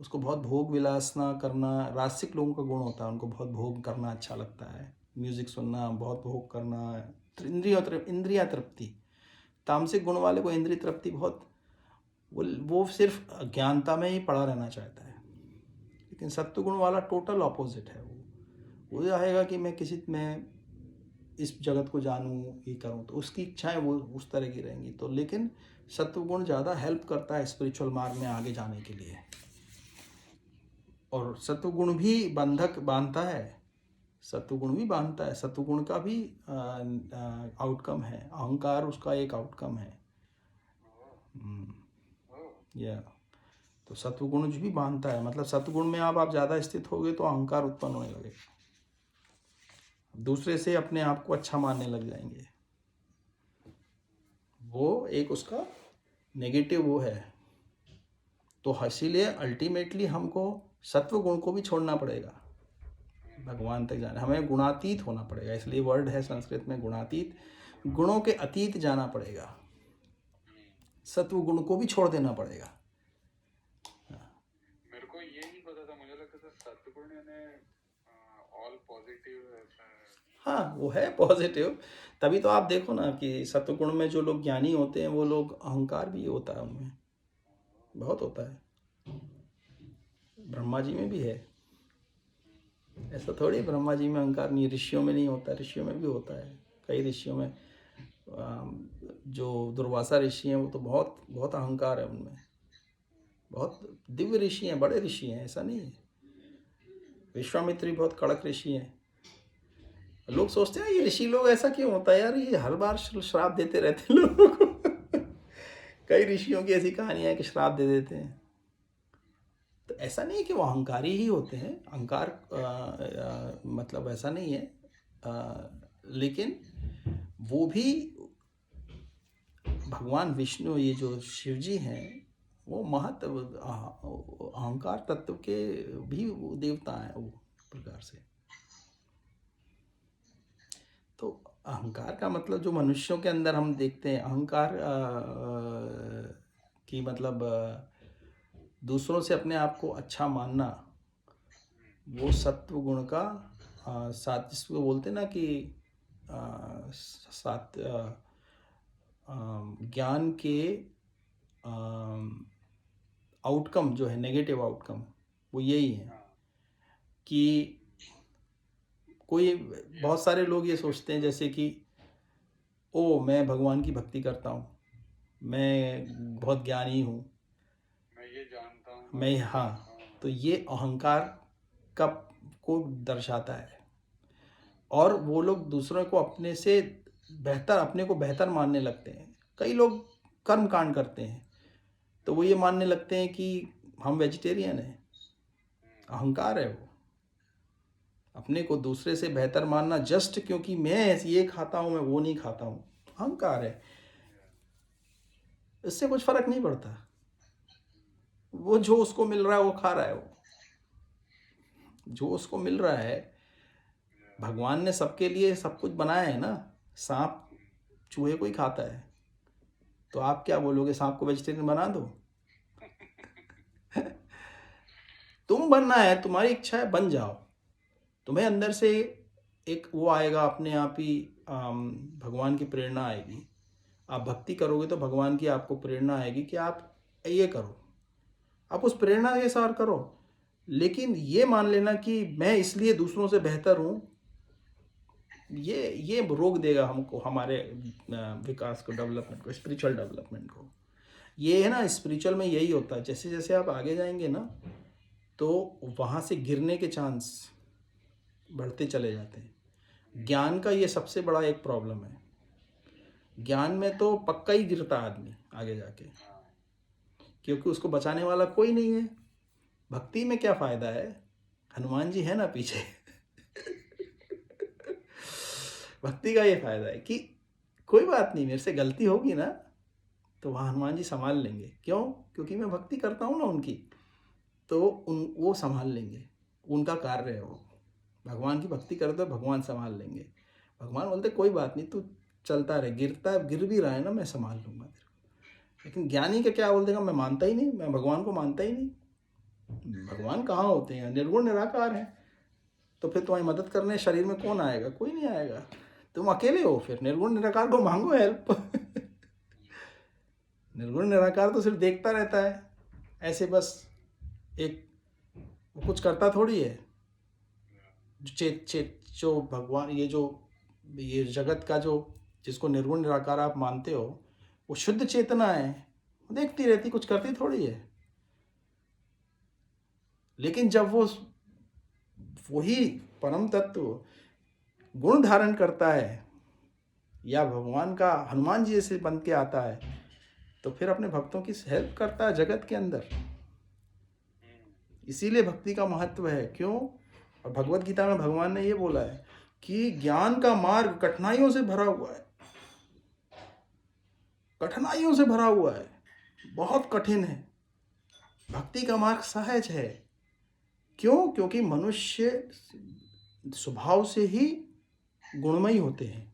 उसको बहुत भोग विलास ना करना, रासिक लोगों का गुण होता है, उनको बहुत भोग करना अच्छा लगता है, म्यूजिक सुनना, बहुत भोग करना, इंद्रिया तृप्ति। तामसिक गुण वाले को इंद्रिय तृप्ति बहुत, वो सिर्फ ज्ञानता में ही पड़ा रहना चाहता है। लेकिन सत्व गुण वाला टोटल ऑपोजिट है, वो चाहेगा कि मैं इस जगत को जानूं, ये करूं, तो उसकी इच्छाएं वो उस तरह की रहेंगी। तो लेकिन सत्वगुण ज़्यादा हेल्प करता है स्पिरिचुअल मार्ग में आगे जाने के लिए, और सत्वगुण भी बंधक बांधता है, सत्वगुण भी बांधता है, सत्वगुण का भी आउटकम है, अहंकार उसका एक आउटकम है। या तो सत्वगुण भी बांधता है, मतलब सत्वगुण में आप ज़्यादा स्थित होगे तो अहंकार उत्पन्न होने लगेगा, दूसरे से अपने आप को अच्छा मानने लग जाएंगे, वो एक उसका नेगेटिव वो है। तो इसीलिए अल्टीमेटली हमको सत्व गुण को भी छोड़ना पड़ेगा, भगवान तक जाना, हमें गुणातीत होना पड़ेगा। इसलिए वर्ड है संस्कृत में गुणातीत, गुणों के अतीत जाना पड़ेगा, सत्व गुण को भी छोड़ देना पड़ेगा। मेरे को ये नहीं पता था, मुझे लगता था सत्वगुण यानी ऑल पॉजिटिव ऐसा है। हाँ, वो है पॉजिटिव, तभी तो आप देखो ना कि सत्वगुण में जो लोग ज्ञानी होते हैं वो लोग, अहंकार भी होता है उनमें, बहुत होता है, ब्रह्मा जी में भी है। ऐसा थोड़ी ब्रह्मा जी में अहंकार नहीं, ऋषियों में नहीं होता, ऋषियों में भी होता है। कई ऋषियों में, जो दुर्वासा ऋषि हैं वो तो बहुत बहुत अहंकार है उनमें, बहुत दिव्य ऋषि हैं, बड़े ऋषि हैं, ऐसा नहीं है। विश्वामित्र भी बहुत कड़क ऋषि हैं। लोग सोचते हैं ये ऋषि लोग ऐसा क्यों होता है यार, ये हर बार श्राप देते रहते हैं लोगों को। कई ऋषियों की ऐसी कहानियां है कि श्राप दे देते हैं। तो ऐसा नहीं है कि वो अहंकारी ही होते हैं, अहंकार मतलब ऐसा नहीं है, लेकिन वो भी भगवान विष्णु, ये जो शिव जी हैं, वो अहंकार तत्व के भी वो देवता हैं, वो प्रकार से। तो अहंकार का मतलब जो मनुष्यों के अंदर हम देखते हैं, अहंकार की मतलब दूसरों से अपने आप को अच्छा मानना, वो सत्व गुण का साथ, जिसको बोलते हैं ना कि साथ ज्ञान के आउटकम जो है, नेगेटिव आउटकम, वो यही है कि कोई, बहुत सारे लोग ये सोचते हैं जैसे कि ओ मैं भगवान की भक्ति करता हूँ, मैं बहुत ज्ञानी हूँ, मैं ये जानता हूँ, मैं, हाँ, तो ये अहंकार का को दर्शाता है। और वो लोग दूसरों को अपने से बेहतर, अपने को बेहतर मानने लगते हैं। कई लोग कर्म कांड करते हैं तो वो ये मानने लगते हैं कि हम वेजिटेरियन हैं, अहंकार है वो, अपने को दूसरे से बेहतर मानना, जस्ट क्योंकि मैं ये खाता हूँ मैं वो नहीं खाता हूँ, अहंकार है। इससे कुछ फर्क नहीं पड़ता, वो जो उसको मिल रहा है वो खा रहा है, वो जो उसको मिल रहा है। भगवान ने सबके लिए सब कुछ बनाया है ना, सांप चूहे को ही खाता है, तो आप क्या बोलोगे सांप को वेजिटेरियन बना दो? तुम बनना है, तुम्हारी इच्छा है, बन जाओ, तुम्हें अंदर से एक वो आएगा, अपने आप ही भगवान की प्रेरणा आएगी। आप भक्ति करोगे तो भगवान की आपको प्रेरणा आएगी कि आप ये करो, आप उस प्रेरणा के साथ करो। लेकिन ये मान लेना कि मैं इसलिए दूसरों से बेहतर हूँ, ये रोक देगा हमको, हमारे विकास को, डेवलपमेंट को, स्पिरिचुअल डेवलपमेंट को। ये है ना, स्पिरिचुअल में यही होता है, जैसे जैसे आप आगे जाएंगे ना, तो वहाँ से गिरने के चांस बढ़ते चले जाते हैं। ज्ञान का ये सबसे बड़ा एक प्रॉब्लम है। ज्ञान में तो पक्का ही गिरता आदमी आगे जाके, क्योंकि उसको बचाने वाला कोई नहीं है। भक्ति में क्या फ़ायदा है, हनुमान जी है ना पीछे। भक्ति का ये फ़ायदा है कि कोई बात नहीं, मेरे से गलती होगी ना तो वहाँ हनुमान जी संभाल लेंगे। क्यों? क्योंकि मैं भक्ति करता हूँ ना उनकी, तो वो संभाल लेंगे। उनका कार्य है वो। भगवान की भक्ति कर दो, भगवान संभाल लेंगे। भगवान बोलते कोई बात नहीं, तू चलता रहे, गिर भी रहा है ना, मैं संभाल लूँगा तेरे को। लेकिन ज्ञानी का क्या बोल देगा, मैं मानता ही नहीं, मैं भगवान को मानता ही नहीं। भगवान कहाँ होते हैं, निर्गुण निराकार हैं। तो फिर तुम्हारी मदद करने शरीर में कौन आएगा? कोई नहीं आएगा। तुम अकेले हो, फिर निर्गुण निराकार को मांगो हेल्प। निर्गुण निराकार तो सिर्फ देखता रहता है ऐसे, बस एक, वो कुछ करता थोड़ी है। जो भगवान, ये जगत का जो, जिसको निर्गुण निराकार आप मानते हो, वो शुद्ध चेतना है, वो देखती रहती, कुछ करती थोड़ी है। लेकिन जब वो वही परम तत्व गुण धारण करता है, या भगवान का हनुमान जी जैसे बन के आता है, तो फिर अपने भक्तों की हेल्प करता है जगत के अंदर। इसीलिए भक्ति का महत्व है। क्यों? और भगवत गीता में भगवान ने ये बोला है कि ज्ञान का मार्ग कठिनाइयों से भरा हुआ है, कठिनाइयों से भरा हुआ है, बहुत कठिन है। भक्ति का मार्ग सहज है। क्यों? क्योंकि मनुष्य स्वभाव से ही गुणमयी होते हैं।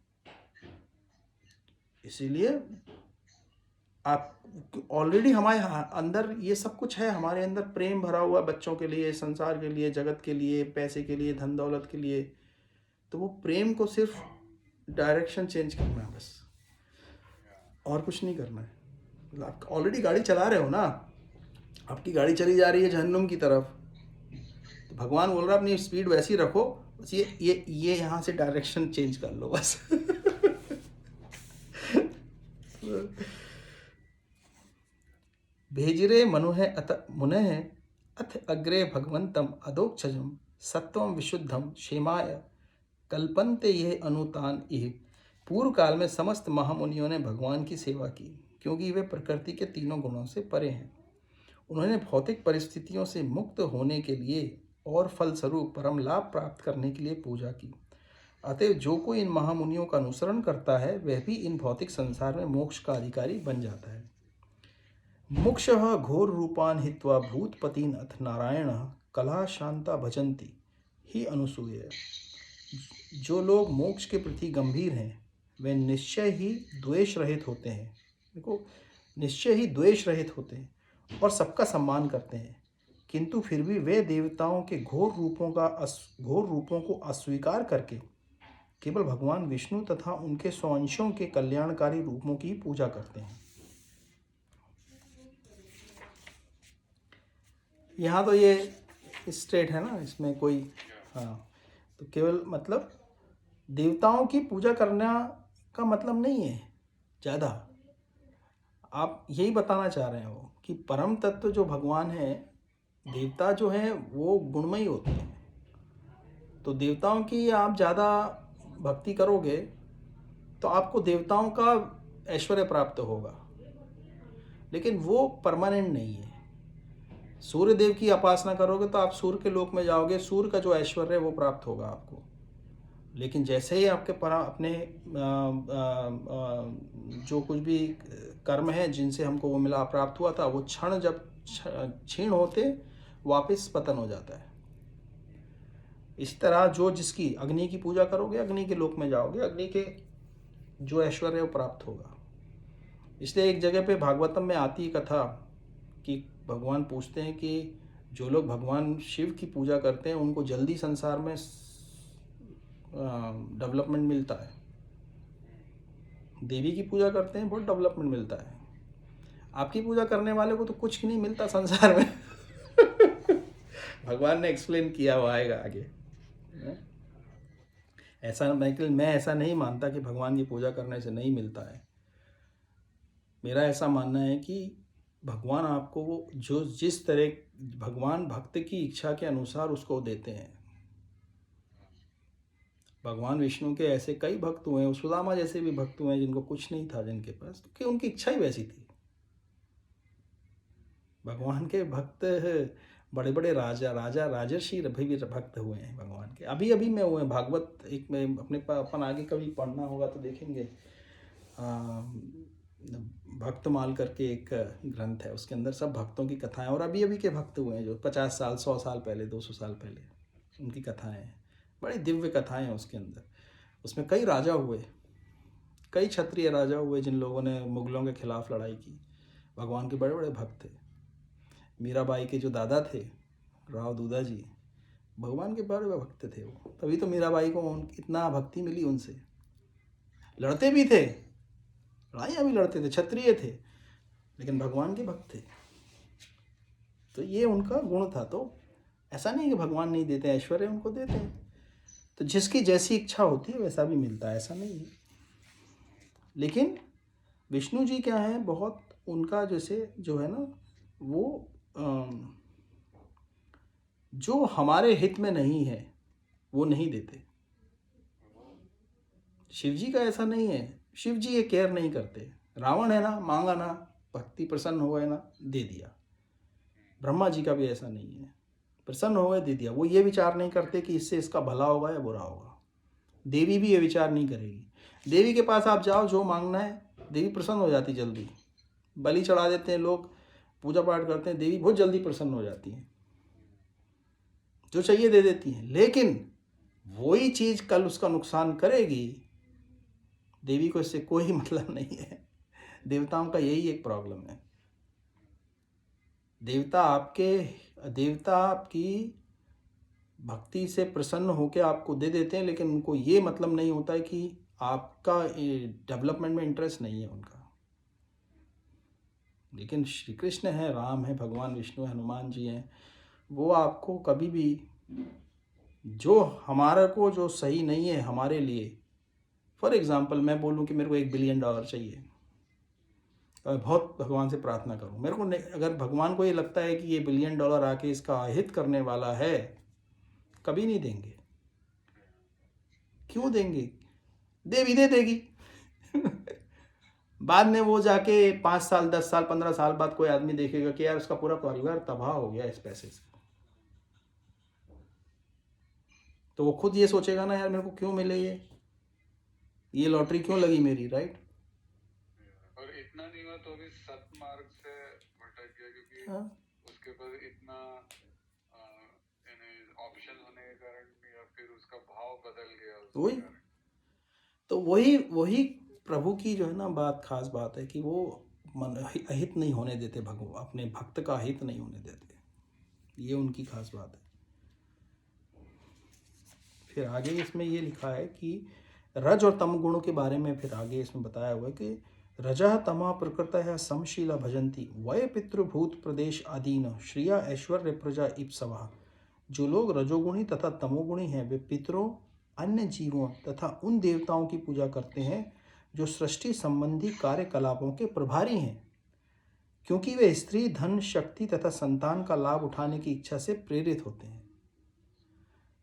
इसीलिए आप ऑलरेडी हमारे अंदर ये सब कुछ है, हमारे अंदर प्रेम भरा हुआ, बच्चों के लिए, संसार के लिए, जगत के लिए, पैसे के लिए, धन दौलत के लिए। तो वो प्रेम को सिर्फ डायरेक्शन चेंज करना है बस, और कुछ नहीं करना है। मतलब आप ऑलरेडी गाड़ी चला रहे हो ना, आपकी गाड़ी चली जा रही है जहन्नुम की तरफ, तो भगवान बोल रहा है अपनी स्पीड वैसी रखो, बस ये यहाँ से डायरेक्शन चेंज कर लो बस। भेजिरे मनुहे अत मुने अथ अग्रे भगवंतम अधोक्षजम सत्वम विशुद्धम क्षेमाय कल्पन्ते ये अनुतान इह। पूर्व काल में समस्त महामुनियों ने भगवान की सेवा की, क्योंकि वे प्रकृति के तीनों गुणों से परे हैं। उन्होंने भौतिक परिस्थितियों से मुक्त होने के लिए और फलस्वरूप परम लाभ प्राप्त करने के लिए पूजा की। अतएव जो कोई इन महामुनियों का अनुसरण करता है, वह भी इन भौतिक संसार में मोक्ष का अधिकारी बन जाता है। मुक्षः घोर रूपान हित्वा भूतपतीन अथ नारायण कला शांता भजन्ति ही अनुसूय। जो लोग मोक्ष के प्रति गंभीर हैं, वे निश्चय ही द्वेष रहित होते हैं। देखो, निश्चय ही द्वेष रहित होते हैं और सबका सम्मान करते हैं, किंतु फिर भी वे देवताओं के घोर रूपों को अस्वीकार करके केवल भगवान विष्णु तथा उनके स्वअंशों के कल्याणकारी रूपों की पूजा करते हैं। यहाँ तो ये स्टेट है ना, इसमें कोई, हाँ, तो केवल मतलब देवताओं की पूजा करना का मतलब नहीं है ज़्यादा। आप यही बताना चाह रहे हो कि परम तत्व जो भगवान है, देवता जो है वो गुणमयी होते हैं। तो देवताओं की आप ज़्यादा भक्ति करोगे तो आपको देवताओं का ऐश्वर्य प्राप्त होगा, लेकिन वो परमानेंट नहीं है। सूर्य देव की उपासना करोगे तो आप सूर्य के लोक में जाओगे, सूर्य का जो ऐश्वर्य है वो प्राप्त होगा आपको। लेकिन जैसे ही आपके अपने जो कुछ भी कर्म है जिनसे हमको वो मिला, प्राप्त हुआ था, वो क्षण जब क्षीण होते वापस पतन हो जाता है। इस तरह जो जिसकी अग्नि की पूजा करोगे, अग्नि के लोक में जाओगे, अग्नि के जो ऐश्वर्य है वो प्राप्त होगा। इसलिए एक जगह पे भागवतम में आती कथा कि भगवान पूछते हैं कि जो लोग भगवान शिव की पूजा करते हैं उनको जल्दी संसार में डेवलपमेंट मिलता है, देवी की पूजा करते हैं बहुत डेवलपमेंट मिलता है, आपकी पूजा करने वाले को तो कुछ नहीं मिलता संसार में। भगवान ने एक्सप्लेन किया हुआ आएगा आगे। ऐसा मैं ऐसा नहीं मानता कि भगवान की पूजा करने से नहीं मिलता है। मेरा ऐसा मानना है कि भगवान आपको जो जिस तरह भगवान भक्त की इच्छा के अनुसार उसको देते हैं। भगवान विष्णु के ऐसे कई भक्त हुए हैं, सुदामा जैसे भी भक्त हुए हैं जिनको कुछ नहीं था जिनके पास, क्योंकि उनकी इच्छा ही वैसी थी। भगवान के भक्त बड़े बड़े राजर्षि भी भक्त हुए हैं भगवान के, अभी अभी में हुए हैं। भागवत एक में अपने अपन आगे कभी पढ़ना होगा तो देखेंगे, भक्तमाल करके एक ग्रंथ है, उसके अंदर सब भक्तों की कथाएं, और अभी अभी के भक्त हुए हैं जो 50 साल 100 साल पहले 200 साल पहले, उनकी कथाएं हैं, बड़ी दिव्य कथाएं हैं उसके अंदर। उसमें कई राजा हुए, कई क्षत्रिय राजा हुए जिन लोगों ने मुगलों के खिलाफ लड़ाई की, भगवान के बड़े बड़े भक्त थे। मीराबाई के जो दादा थे राव दूधा जी, भगवान के बड़े भक्त थे वो, तभी तो मीराबाई को इतना भक्ति मिली उनसे। लड़ते भी थे, लड़ाइयाँ भी लड़ते थे, क्षत्रिय थे, लेकिन भगवान के भक्त थे। तो ये उनका गुण था। तो ऐसा नहीं कि भगवान नहीं देते, ऐश्वर्य उनको देते हैं, तो जिसकी जैसी इच्छा होती है वैसा भी मिलता है, ऐसा नहीं है। लेकिन विष्णु जी क्या है, बहुत उनका जैसे जो है ना वो जो हमारे हित में नहीं है वो नहीं देते। शिव जी का ऐसा नहीं है, शिव जी ये केयर नहीं करते। रावण है ना, मांगा ना, भक्ति प्रसन्न हो गए ना, दे दिया। ब्रह्मा जी का भी ऐसा नहीं है, प्रसन्न हो गए दे दिया। वो ये विचार नहीं करते कि इससे इसका भला होगा या बुरा होगा। देवी भी ये विचार नहीं करेगी। देवी के पास आप जाओ, जो मांगना है, देवी प्रसन्न हो जाती जल्दी। बलि चढ़ा देते हैं लोग, पूजा पाठ करते हैं, देवी बहुत जल्दी प्रसन्न हो जाती है, जो चाहिए दे देती हैं। लेकिन वही चीज़ कल उसका नुकसान करेगी, देवी को इससे कोई मतलब नहीं है। देवताओं का यही एक प्रॉब्लम है। देवता आपकी भक्ति से प्रसन्न होकर आपको दे देते हैं, लेकिन उनको ये मतलब नहीं होता है कि आपका डेवलपमेंट में इंटरेस्ट नहीं है उनका। लेकिन श्री कृष्ण है, राम है, भगवान विष्णु है, हनुमान जी हैं, वो आपको कभी भी जो हमारा को जो सही नहीं है हमारे लिए, फॉर एग्जांपल मैं बोलूं कि मेरे को $1 बिलियन चाहिए, बहुत भगवान से प्रार्थना करूं, मेरे को अगर भगवान को ये लगता है कि ये $1 बिलियन आके इसका अहित करने वाला है, कभी नहीं देंगे। क्यों देंगे? देवी दे देगी। बाद में वो जाके 5 साल 10 साल 15 साल बाद कोई आदमी देखेगा कि यार उसका पूरा परिवार तबाह हो गया इस पैसे से, तो वो खुद ये सोचेगा ना, यार मेरे को क्यों मिले ये लॉटरी क्यों लगी मेरी, राइट? और इतना नहीं हुआ तो भी सतमार्ग से भटक गया, क्योंकि हाँ, उसके पास इतना ऑप्शन होने के कारण या फिर उसका भाव बदल गया उसके वही कारण। तो वही प्रभु की जो है ना बात, खास बात है कि वो अहित नहीं होने देते, भगवान अपने भक्त का अहित नहीं होने देते, ये उनकी खास बात है। फिर आगे इसमें ये लिखा है कि रज और तम गुणों के बारे में फिर आगे इसमें बताया हुआ है कि रजः तमा प्रकृतः समशीला भजंती वय पितृभूत प्रदेश आदीन श्रिया ऐश्वर्य प्रजा इप्सवा। जो लोग रजोगुणी तथा तमोगुणी हैं वे पितरों, अन्य जीवों तथा उन देवताओं की पूजा करते हैं जो सृष्टि संबंधी कार्यकलापों के प्रभारी हैं, क्योंकि वे स्त्री, धन, शक्ति तथा संतान का लाभ उठाने की इच्छा से प्रेरित होते हैं।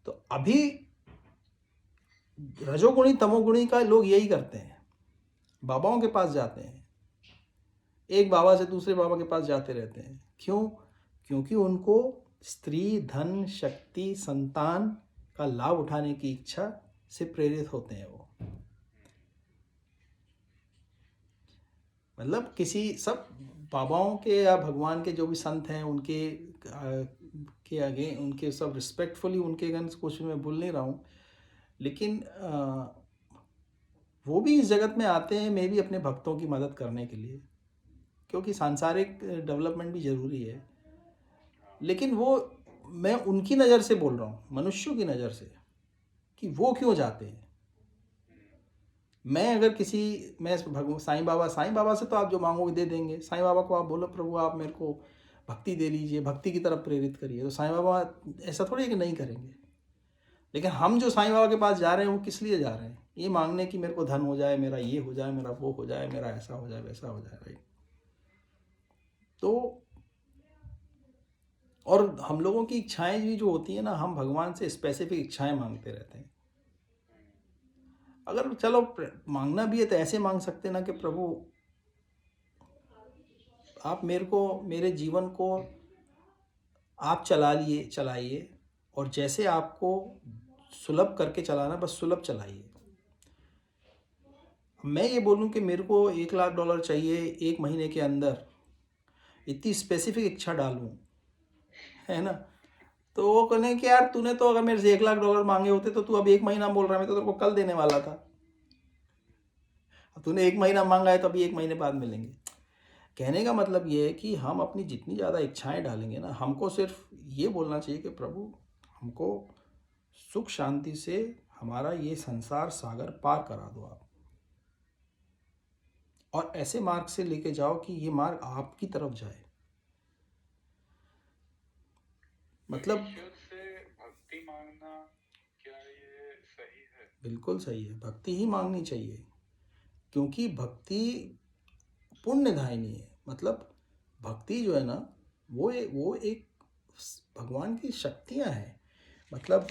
तो अभी रजोगुणी तमोगुणी का लोग यही करते हैं, बाबाओं के पास जाते हैं, एक बाबा से दूसरे बाबा के पास जाते रहते हैं। क्यों? क्योंकि उनको स्त्री, धन, शक्ति, संतान का लाभ उठाने की इच्छा से प्रेरित होते हैं वो। मतलब किसी सब बाबाओं के या भगवान के जो भी संत हैं उनके के आगे उनके सब रिस्पेक्टफुली उनके अगेंस्ट कुछ मैं बोल नहीं रहा हूँ, लेकिन वो भी इस जगत में आते हैं मे भी अपने भक्तों की मदद करने के लिए, क्योंकि सांसारिक डेवलपमेंट भी ज़रूरी है। लेकिन वो मैं उनकी नज़र से बोल रहा हूँ, मनुष्यों की नज़र से, कि वो क्यों जाते हैं। मैं अगर साईं बाबा से तो आप जो मांगोगे दे देंगे। साईं बाबा को आप बोलो प्रभु आप मेरे को भक्ति दे लीजिए, भक्ति की तरफ प्रेरित करिए, तो साईं बाबा ऐसा थोड़ी है कि नहीं करेंगे। लेकिन हम जो साईं बाबा के पास जा रहे हैं वो किस लिए जा रहे हैं? ये मांगने की मेरे को धन हो जाए, मेरा ये हो जाए, मेरा वो हो जाए, मेरा ऐसा हो जाए, वैसा हो जाए, राइट? तो और हम लोगों की इच्छाएं भी जो होती है ना, हम भगवान से स्पेसिफिक इच्छाएं मांगते रहते हैं। अगर चलो मांगना भी है तो ऐसे मांग सकते ना कि प्रभु आप मेरे को, मेरे जीवन को आप चलाइए, और जैसे आपको सुलभ करके चलाना, बस सुलभ चलाइए। मैं ये बोलूं कि मेरे को $1,00,000 चाहिए 1 महीने के अंदर, इतनी स्पेसिफिक इच्छा डालूं, है ना, तो वो कहने कि यार तूने तो अगर मेरे से $1,00,000 मांगे होते तो तू अब 1 महीना बोल रहा है, मैं तो तेरे को कल देने वाला था। तूने 1 महीना मांगा है तो अभी 1 महीने बाद मिलेंगे। कहने का मतलब ये है कि हम अपनी जितनी ज़्यादा इच्छाएं डालेंगे ना, हमको सिर्फ ये बोलना चाहिए कि प्रभु हमको सुख शांति से हमारा ये संसार सागर पार करा दो आप, और ऐसे मार्ग से लेके जाओ कि ये मार्ग आपकी तरफ जाए। मतलब ईश्वर से भक्ति मांगना, क्या ये सही है? बिल्कुल सही है, भक्ति ही मांगनी चाहिए, क्योंकि भक्ति पुण्यदायिनी है। मतलब भक्ति जो है ना, वो एक भगवान की शक्तियाँ हैं। मतलब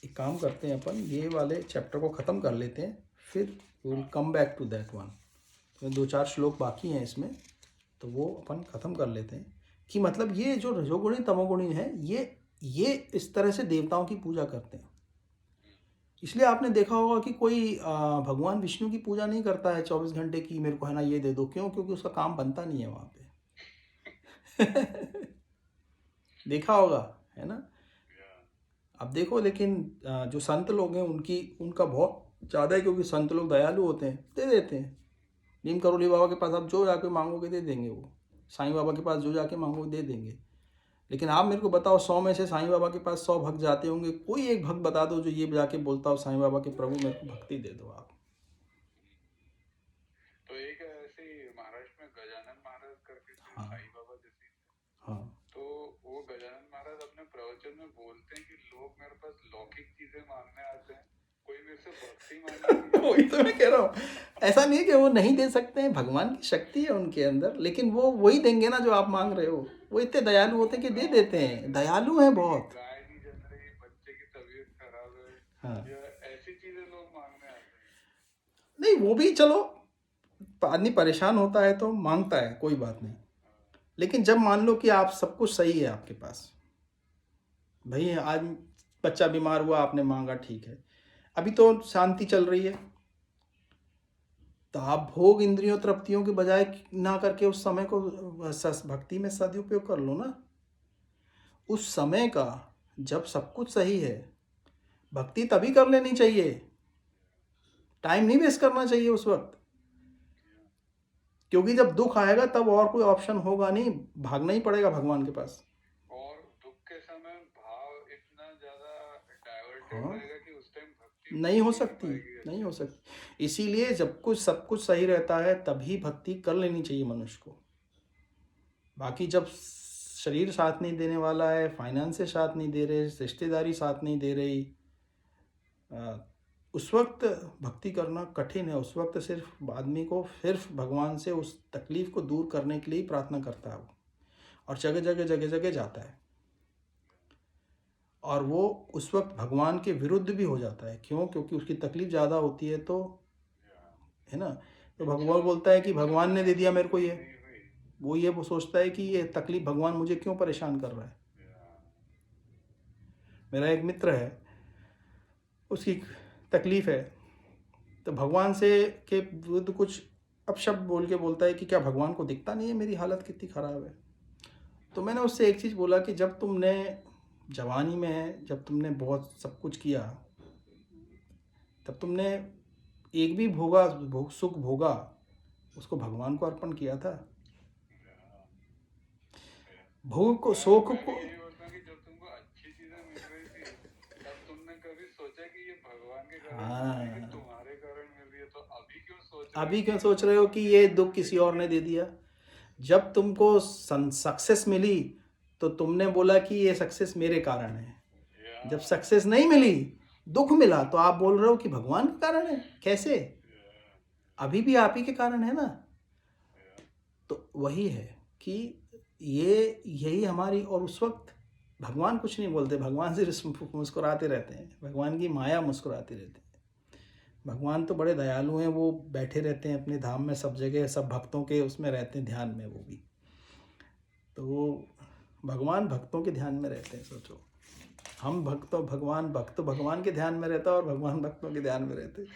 एक काम करते हैं अपन, ये वाले चैप्टर को ख़त्म कर लेते हैं, फिर will come back to that one. तो 2-4 श्लोक बाकी हैं इसमें, तो वो अपन ख़त्म कर लेते हैं कि मतलब ये जो रजोगुणी तमोगुणी है, ये इस तरह से देवताओं की पूजा करते हैं। इसलिए आपने देखा होगा कि कोई भगवान विष्णु की पूजा नहीं करता है 24 घंटे की, मेरे को है ना ये दे दो। क्यों? क्योंकि उसका काम बनता नहीं है वहाँ पे। देखा होगा, है ना। अब देखो, लेकिन जो संत लोग हैं उनका बहुत ज़्यादा है, क्योंकि संत लोग दयालु होते हैं, दे देते हैं। नीम करोली बाबा के पास आप जो जाके मांगोगे दे देंगे, वो साईं बाबा के पास जो जाके मांगोगे दे देंगे। लेकिन आप मेरे को बताओ, 100 में से साईं बाबा के पास 100 भक्त जाते होंगे, कोई एक भक्त बता दो जो ये जाके बोलता हो साईं बाबा के प्रभु मेरे को भक्ति दे दो आप। तो एक ऐसे महाराष्ट्र में गजानन महाराज करके थे, हाँ साईं बाबा जैसे। हाँ तो वो गजानन महाराज अपने प्रवचन में बोलते हैं कि लोग मेरे पास लौकिक चीजें मांगने आते हैं, कोई मेरे से भक्ति मांगने वही तो मैं कह रहा हूँ, ऐसा नहीं है कि वो नहीं दे सकते हैं, भगवान की शक्ति है उनके अंदर, लेकिन वो वही देंगे ना जो आप मांग रहे हो। वो इतने दयालु होते हैं कि दे देते हैं, दयालु हैं बहुत। गाय नहीं जल रही, बच्चे की तबीयत खराब है, हाँ या ऐसी चीजें लोग मांगने आते हैं। नहीं, वो भी चलो, आदमी परेशान होता है तो मांगता है, कोई बात नहीं। लेकिन जब मान लो कि आप सब कुछ सही है आपके पास, भाई आज बच्चा बीमार हुआ, आपने मांगा, ठीक है, अभी तो शांति चल रही है, तो आप भोग इंद्रियों तृप्तियों के बजाय ना करके उस समय को भक्ति में सदुपयोग कर लो ना। उस समय का जब सब कुछ सही है, भक्ति तभी कर लेनी चाहिए, टाइम नहीं वेस्ट करना चाहिए उस वक्त। क्योंकि जब दुख आएगा तब और कोई ऑप्शन होगा नहीं, भागना ही पड़ेगा भगवान के पास। और दुख के समय भाव इतना ज्यादा डाइवर्टेड हाँ, रहेगा कि उस टाइम भक्ति नहीं हो हो सकती, पाएगी। नहीं हो सकती। इसीलिए जब कुछ सब कुछ सही रहता है तभी भक्ति कर लेनी चाहिए मनुष्य को। बाकी जब शरीर साथ नहीं देने वाला है, फाइनेंस से साथ नहीं दे रहे, रिश्तेदारी साथ नहीं दे रही, उस वक्त भक्ति करना कठिन है। उस वक्त सिर्फ आदमी को सिर्फ भगवान से उस तकलीफ को दूर करने के लिए प्रार्थना करता है वो, और जगह जगह जाता है, और वो उस वक्त भगवान के विरुद्ध भी हो जाता है। क्यों? क्योंकि उसकी तकलीफ ज़्यादा होती है, तो है ना, तो भगवान बोलता है कि भगवान ने दे दिया मेरे को ये, वो सोचता है कि ये तकलीफ भगवान मुझे क्यों परेशान कर रहा है। मेरा एक मित्र है, उसकी तकलीफ है, तो भगवान से के विरुद्ध कुछ अपशब्द बोल के बोलता है कि क्या भगवान को दिखता नहीं है मेरी हालत कितनी ख़राब है। तो मैंने उससे एक चीज़ बोला कि जब तुमने जवानी में है, जब तुमने बहुत सब कुछ किया, तब तुमने एक भी सुख भोगा, उसको भगवान को अर्पण किया था। भोग को, शोक को, यही बोलता कि जब तुमको अच्छी चीजें मिल रही थी तब तुमने कभी सोचा कि ये भगवान के कारण मिल रही है कि तुम्हारे कारण मिल रही है? तो अभी क्यों सोच रहे हो कि ये दुख किसी और ने दे दिया? जब तुमको सक्सेस मिली तो तुमने बोला कि ये सक्सेस मेरे कारण है। जब सक्सेस नहीं मिली, दुख मिला, तो आप बोल रहे हो कि भगवान के कारण है। कैसे? अभी भी आप ही के कारण है ना। तो वही है कि यही हमारी, और उस वक्त भगवान कुछ नहीं बोलते, भगवान सिर्फ मुस्कुराते रहते हैं, भगवान की माया मुस्कुराती रहती है। भगवान तो बड़े दयालु हैं, वो बैठे रहते हैं अपने धाम में, सब जगह सब भक्तों के उसमें रहते हैं, ध्यान में वो भी। तो भगवान भक्तों के ध्यान में रहते हैं, सोचो। हम भक्तों भक्त भगवान के ध्यान में रहता है और भगवान भक्तों के ध्यान में रहते हैं।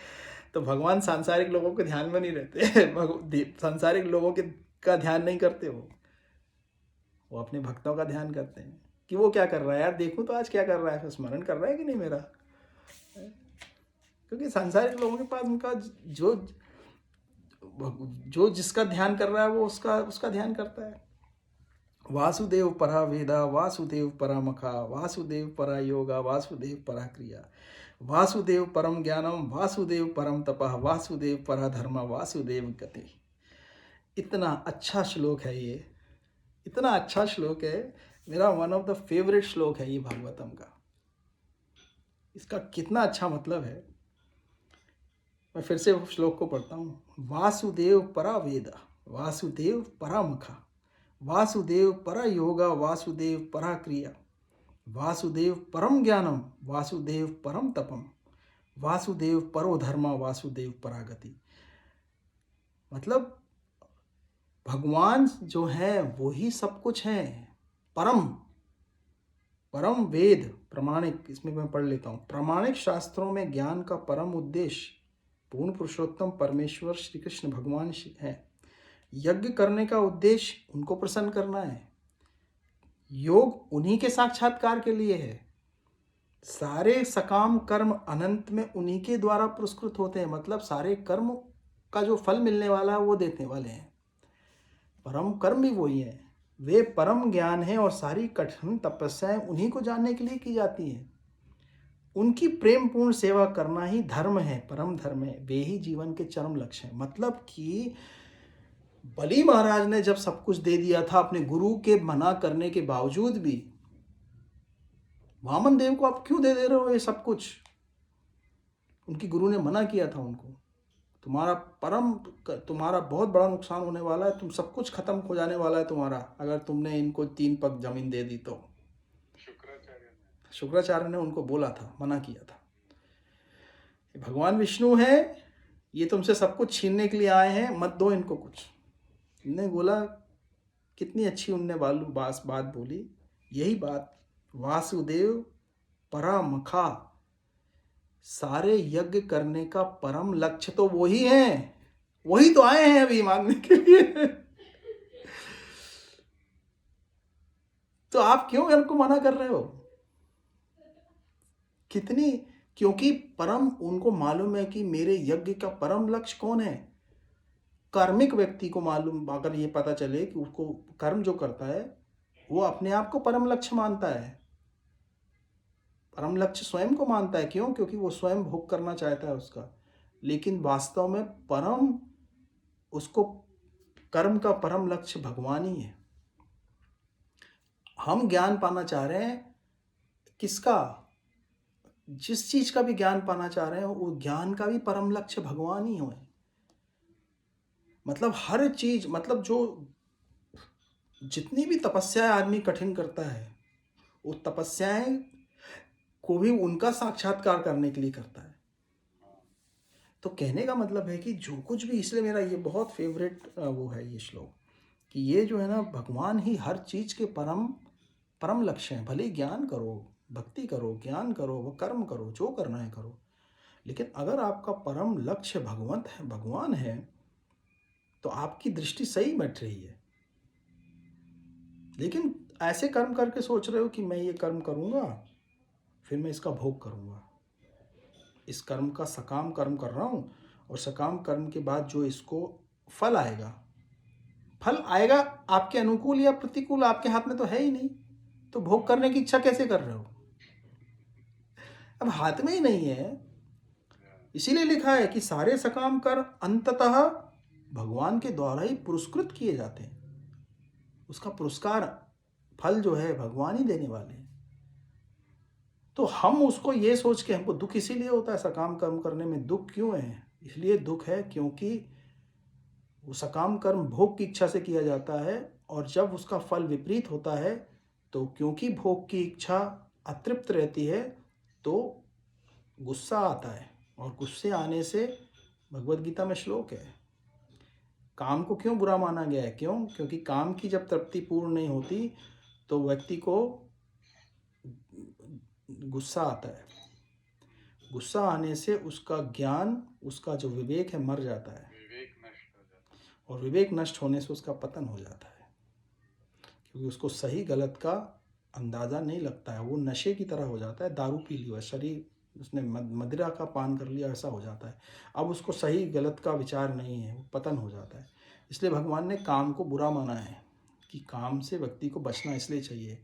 तो भगवान सांसारिक लोगों के ध्यान में नहीं रहते सांसारिक लोगों के का ध्यान नहीं करते, वो अपने भक्तों का ध्यान करते हैं कि वो क्या कर रहा है यार, देखूं तो आज क्या कर रहा है, स्मरण कर रहा है कि नहीं मेरा। क्योंकि सांसारिक लोगों के पास उनका जो जो जिसका ध्यान कर रहा है वो उसका ध्यान करता है। वासुदेव परा वेदा, वासुदेव परा मखा, वासुदेव परा योगा, वासुदेव परा क्रिया, वासुदेव परम ज्ञानम, वासुदेव परम तपः, वासुदेव परा धर्म, वासुदेव गति। इतना अच्छा श्लोक है ये, इतना अच्छा श्लोक है, मेरा वन ऑफ द फेवरेट श्लोक है ये भागवतम का। इसका कितना अच्छा मतलब है, मैं फिर से श्लोक को पढ़ता हूँ। वासुदेव परा वेदा, वासुदेव परा मखा, वासुदेव परा योगा, वासुदेव परा क्रिया, वासुदेव परम ज्ञानम, वासुदेव परम तपम, वासुदेव परो धर्म, वासुदेव परागति। मतलब भगवान जो है वो ही सब कुछ है। परम वेद प्रमाणिक, इसमें मैं पढ़ लेता हूँ। प्रमाणिक शास्त्रों में ज्ञान का परम उद्देश्य पूर्ण पुरुषोत्तम परमेश्वर श्री कृष्ण भगवान है। यज्ञ करने का उद्देश्य उनको प्रसन्न करना है। योग उन्हीं के साक्षात्कार के लिए है। सारे सकाम कर्म अनंत में उन्हीं के द्वारा पुरस्कृत होते हैं, मतलब सारे कर्म का जो फल मिलने वाला है वो देने वाले हैं। परम कर्म भी वही है, वे परम ज्ञान है और सारी कठिन तपस्याएं उन्हीं को जानने के लिए की जाती हैं। उनकी प्रेम पूर्ण सेवा करना ही धर्म है, परम धर्म है, वे ही जीवन के चरम लक्ष्य हैं। मतलब कि बलि महाराज ने जब सब कुछ दे दिया था अपने गुरु के मना करने के बावजूद भी, वामन देव को आप क्यों दे रहे हो ये सब कुछ? उनकी गुरु ने मना किया था उनको, तुम्हारा बहुत बड़ा नुकसान होने वाला है, तुम सब कुछ खत्म हो जाने वाला है तुम्हारा, अगर तुमने इनको 3 पग जमीन दे दी तो। शुक्राचार्य ने उनको बोला था, मना किया था। भगवान विष्णु है, ये तुमसे सब कुछ छीनने के लिए आए हैं, मत दो इनको कुछ। इन्होंने बोला, कितनी अच्छी उनने बात बोली, यही बात। वासुदेव परा मखा, सारे यज्ञ करने का परम लक्ष्य तो वही है, वही तो आए हैं अभी मांगने के लिए। तो आप क्यों इनको मना कर रहे हो? क्योंकि परम, उनको मालूम है कि मेरे यज्ञ का परम लक्ष्य कौन है। कार्मिक व्यक्ति को मालूम, अगर ये पता चले कि उसको कर्म जो करता है वो अपने आप को परम लक्ष्य मानता है, परम लक्ष्य स्वयं को मानता है। क्यों? क्योंकि वो स्वयं भोग करना चाहता है उसका, लेकिन वास्तव में परम, उसको कर्म का परम लक्ष्य भगवान ही है। हम ज्ञान पाना चाह रहे हैं, किसका? जिस चीज का भी ज्ञान पाना चाह रहे हैं, वो ज्ञान का भी परम लक्ष्य भगवान ही है। मतलब हर चीज, मतलब जो जितनी भी तपस्या आदमी कठिन करता है, वो तपस्याएं को भी उनका साक्षात्कार करने के लिए करता है। तो कहने का मतलब है कि जो कुछ भी, इसलिए मेरा ये बहुत फेवरेट वो है ये श्लोक, कि ये जो है ना, भगवान ही हर चीज के परम लक्ष्य है। भले ज्ञान करो, भक्ति करो, ज्ञान करो, वो कर्म करो, जो करना है करो, लेकिन अगर आपका परम लक्ष्य भगवान है तो आपकी दृष्टि सही बैठ रही है। लेकिन ऐसे कर्म करके सोच रहे हो कि मैं ये कर्म करूंगा, फिर मैं इसका भोग करूंगा, इस कर्म का सकाम कर्म कर रहा हूं, और सकाम कर्म के बाद जो इसको फल आएगा आपके अनुकूल या प्रतिकूल, आपके हाथ में तो है ही नहीं, तो भोग करने की इच्छा कैसे कर रहे हो? अब हाथ में ही नहीं है। इसीलिए लिखा है कि सारे सकाम कर्म अंततः भगवान के द्वारा ही पुरस्कृत किए जाते हैं। उसका पुरस्कार, फल जो है भगवान ही देने वाले हैं। तो हम उसको ये सोच के, हमको दुख इसीलिए होता है सकाम कर्म करने में। दुख क्यों है? इसलिए दुख है क्योंकि वो सकाम कर्म भोग की इच्छा से किया जाता है, और जब उसका फल विपरीत होता है तो क्योंकि भोग की इच्छा अतृप्त रहती है तो गुस्सा आता है, और गुस्से आने से भगवत गीता में श्लोक है, काम को क्यों बुरा माना गया है? क्यों? क्योंकि काम की जब तृप्ति पूर्ण नहीं होती तो व्यक्ति को गुस्सा आता है। गुस्सा आने से उसका ज्ञान, उसका जो विवेक है, मर जाता है, विवेक नष्ट हो जाता है। और विवेक नष्ट होने से उसका पतन हो जाता है, क्योंकि उसको सही गलत का अंदाज़ा नहीं लगता है। वो नशे की तरह हो जाता है, दारू पी लिया, शरीर उसने मदिरा का पान कर लिया, ऐसा हो जाता है। अब उसको सही गलत का विचार नहीं है, वो पतन हो जाता है। इसलिए भगवान ने काम को बुरा माना है कि काम से व्यक्ति को बचना इसलिए चाहिए।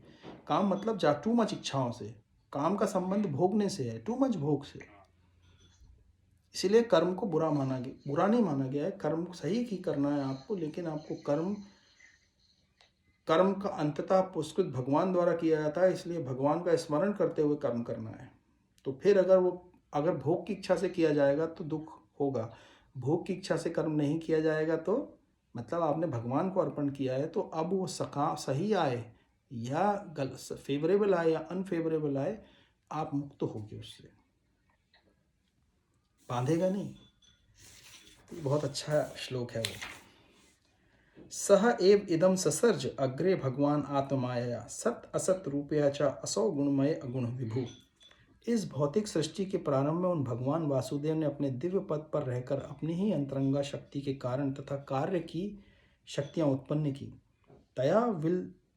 काम मतलब जा टू मच इच्छाओं से, काम का संबंध भोगने से है, टू मच भोग से। इसीलिए कर्म को बुरा नहीं माना गया है। कर्म सही ही करना है आपको, लेकिन आपको कर्म का अंततः पुरस्कृत भगवान द्वारा किया जाता है, इसलिए भगवान का स्मरण करते हुए कर्म करना है। तो फिर अगर भोग की इच्छा से किया जाएगा तो दुख होगा, भोग की इच्छा से कर्म नहीं किया जाएगा तो मतलब आपने भगवान को अर्पण किया है, तो अब वो सही आए या फेवरेबल आए या अनफेवरेबल आए, आप मुक्त होगे उससे, बांधेगा नहीं। बहुत अच्छा श्लोक है वो। सह एव इदम ससर्ज अग्रे भगवान आत्माया सत असत रूपया च असौ गुणमय अगुण विभु। इस भौतिक सृष्टि के प्रारंभ में उन भगवान वासुदेव ने अपने दिव्य पद पर रहकर अपनी ही अंतरंगा शक्ति के कारण तथा कार्य की शक्तियां उत्पन्न की। तया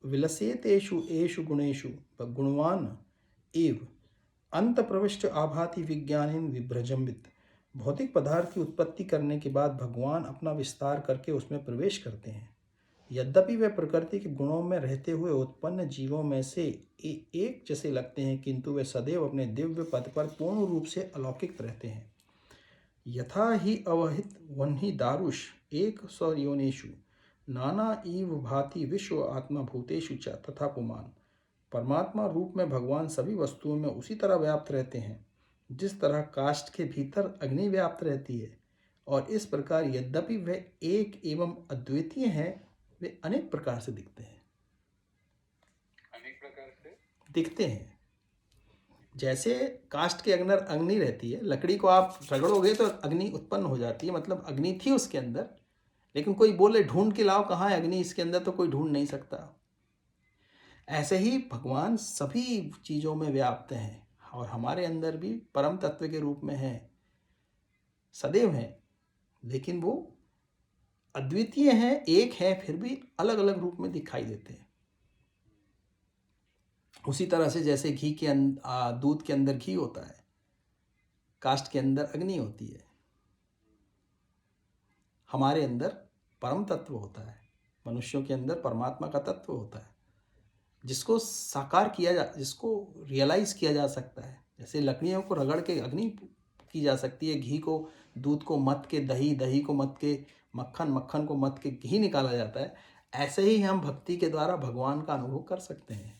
विलसेतेषु एषु गुणेषु गुणवान एव अंत प्रविष्ट आभाति विज्ञानिन विभ्रजम्बित। भौतिक पदार्थ की उत्पत्ति करने के बाद भगवान अपना विस्तार करके उसमें प्रवेश करते हैं। यद्यपि वे प्रकृति के गुणों में रहते हुए उत्पन्न जीवों में से एक जैसे लगते हैं, किंतु वे सदैव अपने दिव्य पद पर पूर्ण रूप से अलौकिक रहते हैं। यथा ही अवहित वन्ही दारुष एक स्वयोनिषु नाना इव भाति विश्व आत्मा भूतेषु च तथा पुमान। परमात्मा रूप में भगवान सभी वस्तुओं में उसी तरह व्याप्त रहते हैं जिस तरह काष्ठ के भीतर अग्नि व्याप्त रहती है, और इस प्रकार यद्यपि वे एक एवं अद्वितीय हैं, वे अनेक प्रकार से दिखते हैं। अनेक प्रकार से दिखते हैं जैसे काष्ठ के अंदर अग्नि रहती है, लकड़ी को आप रगड़ोगे तो अग्नि उत्पन्न हो जाती है, मतलब अग्नि थी उसके अंदर, लेकिन कोई बोले ढूंढ के लाओ कहाँ है अग्नि इसके अंदर, तो कोई ढूंढ नहीं सकता। ऐसे ही भगवान सभी चीज़ों में व्याप्त हैं, और हमारे अंदर भी परम तत्व के रूप में हैं, सदैव हैं, लेकिन वो अद्वितीय हैं, एक है, फिर भी अलग अलग रूप में दिखाई देते हैं। उसी तरह से जैसे दूध के अंदर घी होता है, काष्ठ के अंदर अग्नि होती है, हमारे अंदर परम तत्व होता है, मनुष्यों के अंदर परमात्मा का तत्व होता है, जिसको जिसको रियलाइज किया जा सकता है। जैसे लकड़ियों को रगड़ के अग्नि की जा सकती है, घी को, दूध को मथ के, दही को मथ के, मक्खन को मथ के घी निकाला जाता है, ऐसे ही हम भक्ति के द्वारा भगवान का अनुभव कर सकते हैं।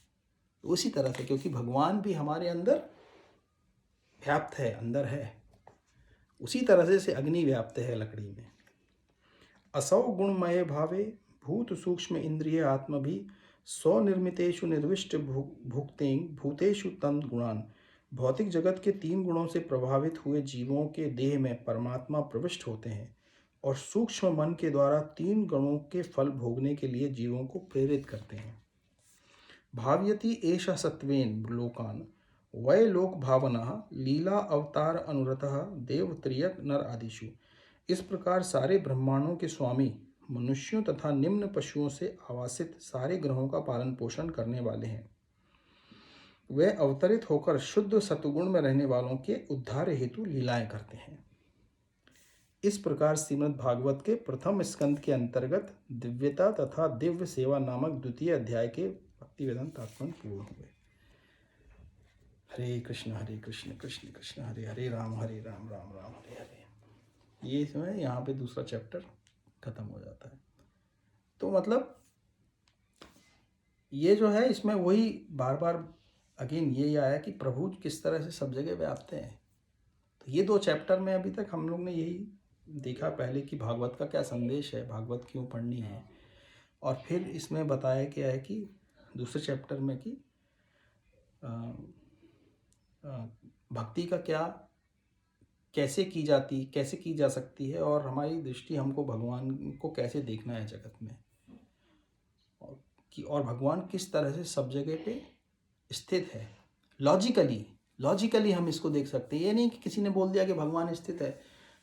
उसी तरह से, क्योंकि भगवान भी हमारे अंदर व्याप्त है, अंदर है, उसी तरह से अग्नि व्याप्त है लकड़ी में। असौ गुणमय भावे भूत सूक्ष्म इंद्रिय आत्मा भी स्वनिर्मितेषु निर्विष्ट भुक्तें भूतेषु तन गुणान। भौतिक जगत के 3 गुणों से प्रभावित हुए जीवों के देह में परमात्मा प्रविष्ट होते हैं और सूक्ष्म मन के द्वारा 3 गुणों के फल भोगने के लिए जीवों को प्रेरित करते हैं। भावयति एष सत्वेन लोकान वै लोक भावना लीला अवतार अनुरतः देव त्रियक नर आदिषु। इस प्रकार सारे ब्रह्मांडों के स्वामी मनुष्यों तथा निम्न पशुओं से आवासित सारे ग्रहों का पालन पोषण करने वाले हैं। वे अवतरित होकर शुद्ध सतुगुण में रहने वालों के उद्धार हेतु लीलाएं करते हैं। इस प्रकार श्रीमद् भागवत के प्रथम स्कंद के अंतर्गत दिव्यता तथा दिव्य सेवा नामक द्वितीय अध्याय के भक्तिवेदांत तात्पर्य पूर्ण हुए। हरे कृष्ण कृष्ण कृष्ण हरे हरे, राम राम राम हरे हरे। ये इसमें यहाँ पे दूसरा चैप्टर खत्म हो जाता है। तो मतलब ये जो है, इसमें वही बार बार अगेन यही आया कि प्रभु किस तरह से सब जगह व्याप्त हैं। तो ये 2 चैप्टर में अभी तक हम लोग ने यही देखा पहले कि भागवत का क्या संदेश है, भागवत क्यों पढ़नी है, और फिर इसमें बताया गया है कि दूसरे चैप्टर में कि अ, भक्ति का क्या, कैसे की जा सकती है, और हमारी दृष्टि हमको भगवान को कैसे देखना है जगत में, और भगवान किस तरह से सब जगह पे स्थित है। लॉजिकली हम इसको देख सकते हैं। ये नहीं कि किसी ने बोल दिया कि भगवान स्थित है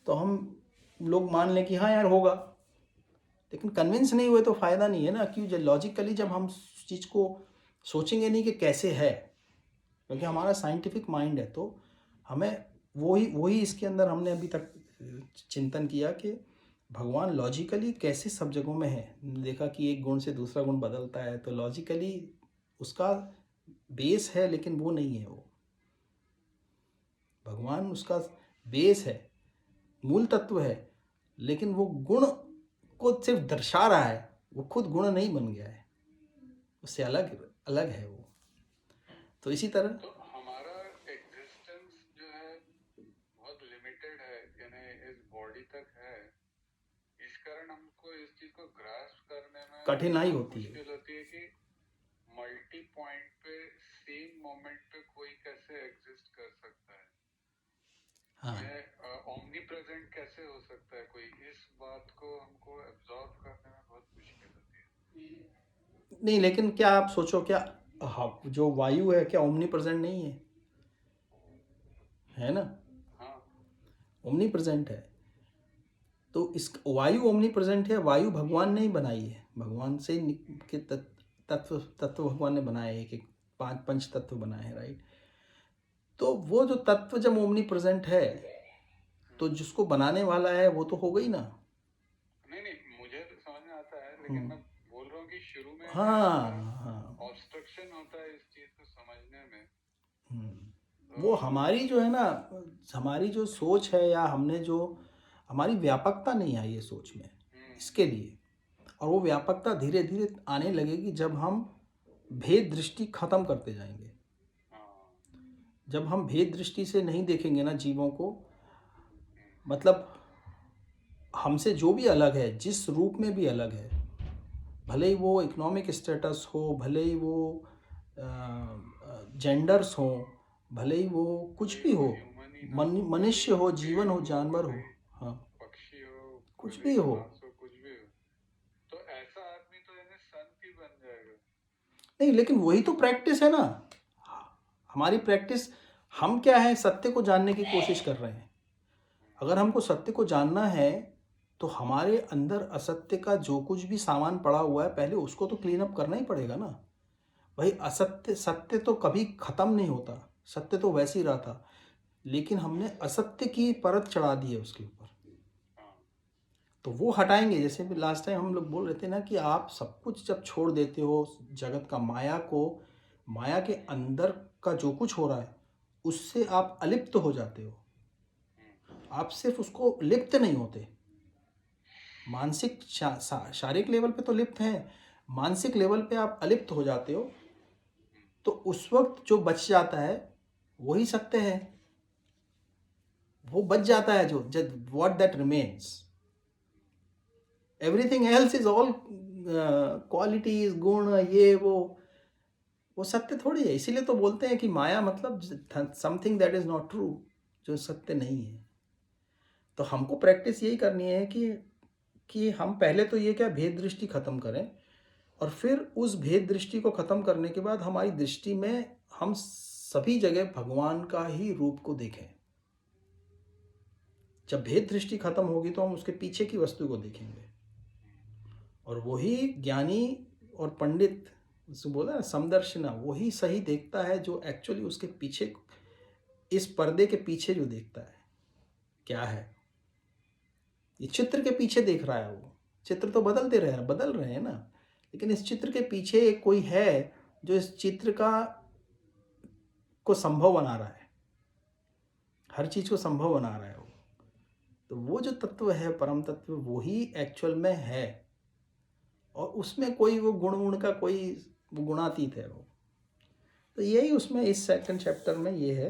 तो हम लोग मान लें कि हाँ यार होगा, लेकिन कन्विंस नहीं हुए तो फ़ायदा नहीं है ना। क्यों? जब लॉजिकली जब हम चीज़ को सोचेंगे नहीं कि कैसे है, क्योंकि हमारा साइंटिफिक माइंड है, तो हमें वही इसके अंदर हमने अभी तक चिंतन किया कि भगवान लॉजिकली कैसे सब जगहों में है। देखा कि एक गुण से दूसरा गुण बदलता है, तो लॉजिकली उसका बेस है, लेकिन वो नहीं है। वो भगवान उसका बेस है, मूल तत्व है, लेकिन वो गुण को सिर्फ दर्शा रहा है, वो खुद गुण नहीं बन गया है, उससे अलग अलग है वो। तो इसी तरह तो हमारा एग्जिस्टेंस जो है बहुत लिमिटेड है, यानी इस बॉडी तक है। इस कारण हमको इस चीज को ग्रास्प करने में कठिनाई होती है। मुश्किल होती है कि मल्टी पॉइंट पे सेम मोमेंट पे कोई कैसे एग्जिस्ट कर सकता है। हाँ, ओमनी प्रेजेंट कैसे हो सकता है कोई, इस बात को हमको एब्जॉर्ब करने में बहुत मुश्किल होती है। नहीं, लेकिन क्या आप सोचो, क्या जो वायु है क्या ओमनी प्रेजेंट नहीं है ना? हाँ, ओमनी प्रेजेंट है। तो इस वायु ओमनी प्रेजेंट है, वायु भगवान ने ही बनाई है, भगवान से के तत्व भगवान ने बनाए, एक एक पंच तत्व बनाए हैं, राइट? तो वो जो तत्व जब ओमनी प्रेजेंट है, तो जिसको बनाने वाला है वो तो हो गई ना। नहीं, मुझे तो समझ में आता है, लेकिन मैं बोल रहा हूँ कि शुरू में हाँ, ऑब्स्ट्रक्शन होता है इस चीज को समझने में। वो हमारी जो है ना, हमारी जो सोच है, या हमने जो हमारी व्यापकता नहीं आई है सोच में इसके लिए। और वो व्यापकता धीरे धीरे आने लगेगी जब हम भेद दृष्टि खत्म करते जाएंगे। जब हम भेद दृष्टि से नहीं देखेंगे ना जीवों को, मतलब हमसे जो भी अलग है, जिस रूप में भी अलग है, भले ही वो इकोनॉमिक स्टेटस हो, भले ही वो जेंडर्स हो, भले ही वो कुछ भी हो, मनुष्य हो, जीवन हो, जानवर हो, हाँ, पक्षी हो, कुछ भी हो, कुछ भी हो, तो ऐसा आदमी तो यानी संत ही बन जाएगा। नहीं, लेकिन वही तो प्रैक्टिस है ना हमारी प्रैक्टिस। हम क्या है, सत्य को जानने की कोशिश कर रहे हैं। अगर हमको सत्य को जानना है तो हमारे अंदर असत्य का जो कुछ भी सामान पड़ा हुआ है, पहले उसको तो क्लीन अप करना ही पड़ेगा ना भाई। सत्य तो कभी खत्म नहीं होता, सत्य तो वैसे ही रहा था, लेकिन हमने असत्य की परत चढ़ा दी है उसके ऊपर। तो वो हटाएंगे। जैसे भी लास्ट टाइम हम लोग बोल रहे थे ना कि आप सब कुछ जब छोड़ देते हो जगत का, माया के अंदर का जो कुछ हो रहा है उससे आप अलिप्त हो जाते हो। आप सिर्फ उसको लिप्त नहीं होते, मानसिक शारीरिक लेवल पे तो लिप्त हैं, मानसिक लेवल पे आप अलिप्त हो जाते हो। तो उस वक्त जो बच जाता है वही सत्य है, वो बच जाता है, जो what that remains. Everything else is all qualities, गुण, ये वो सत्य थोड़ी है। इसीलिए तो बोलते हैं कि माया मतलब something that is not true, जो सत्य नहीं है। तो हमको प्रैक्टिस यही करनी है कि हम पहले तो ये क्या भेद दृष्टि खत्म करें, और फिर उस भेद दृष्टि को खत्म करने के बाद हमारी दृष्टि में हम सभी जगह भगवान का ही रूप को देखें। जब भेद दृष्टि खत्म होगी तो हम उसके पीछे की वस्तु को देखेंगे, और वही ज्ञानी और पंडित, उसको बोला ना समदर्शिना, वही सही देखता है जो एक्चुअली उसके पीछे, इस पर्दे के पीछे जो देखता है क्या है। ये चित्र के पीछे देख रहा है, वो चित्र तो बदल रहे हैं ना, लेकिन इस चित्र के पीछे एक कोई है जो इस चित्र को संभव बना रहा है, हर चीज को संभव बना रहा है वो। तो वो जो तत्व है, परम तत्व, वो ही एक्चुअल में है, और उसमें कोई वो गुण का कोई गुणातीत है वो। तो यही उसमें इस सेकंड चैप्टर में ये है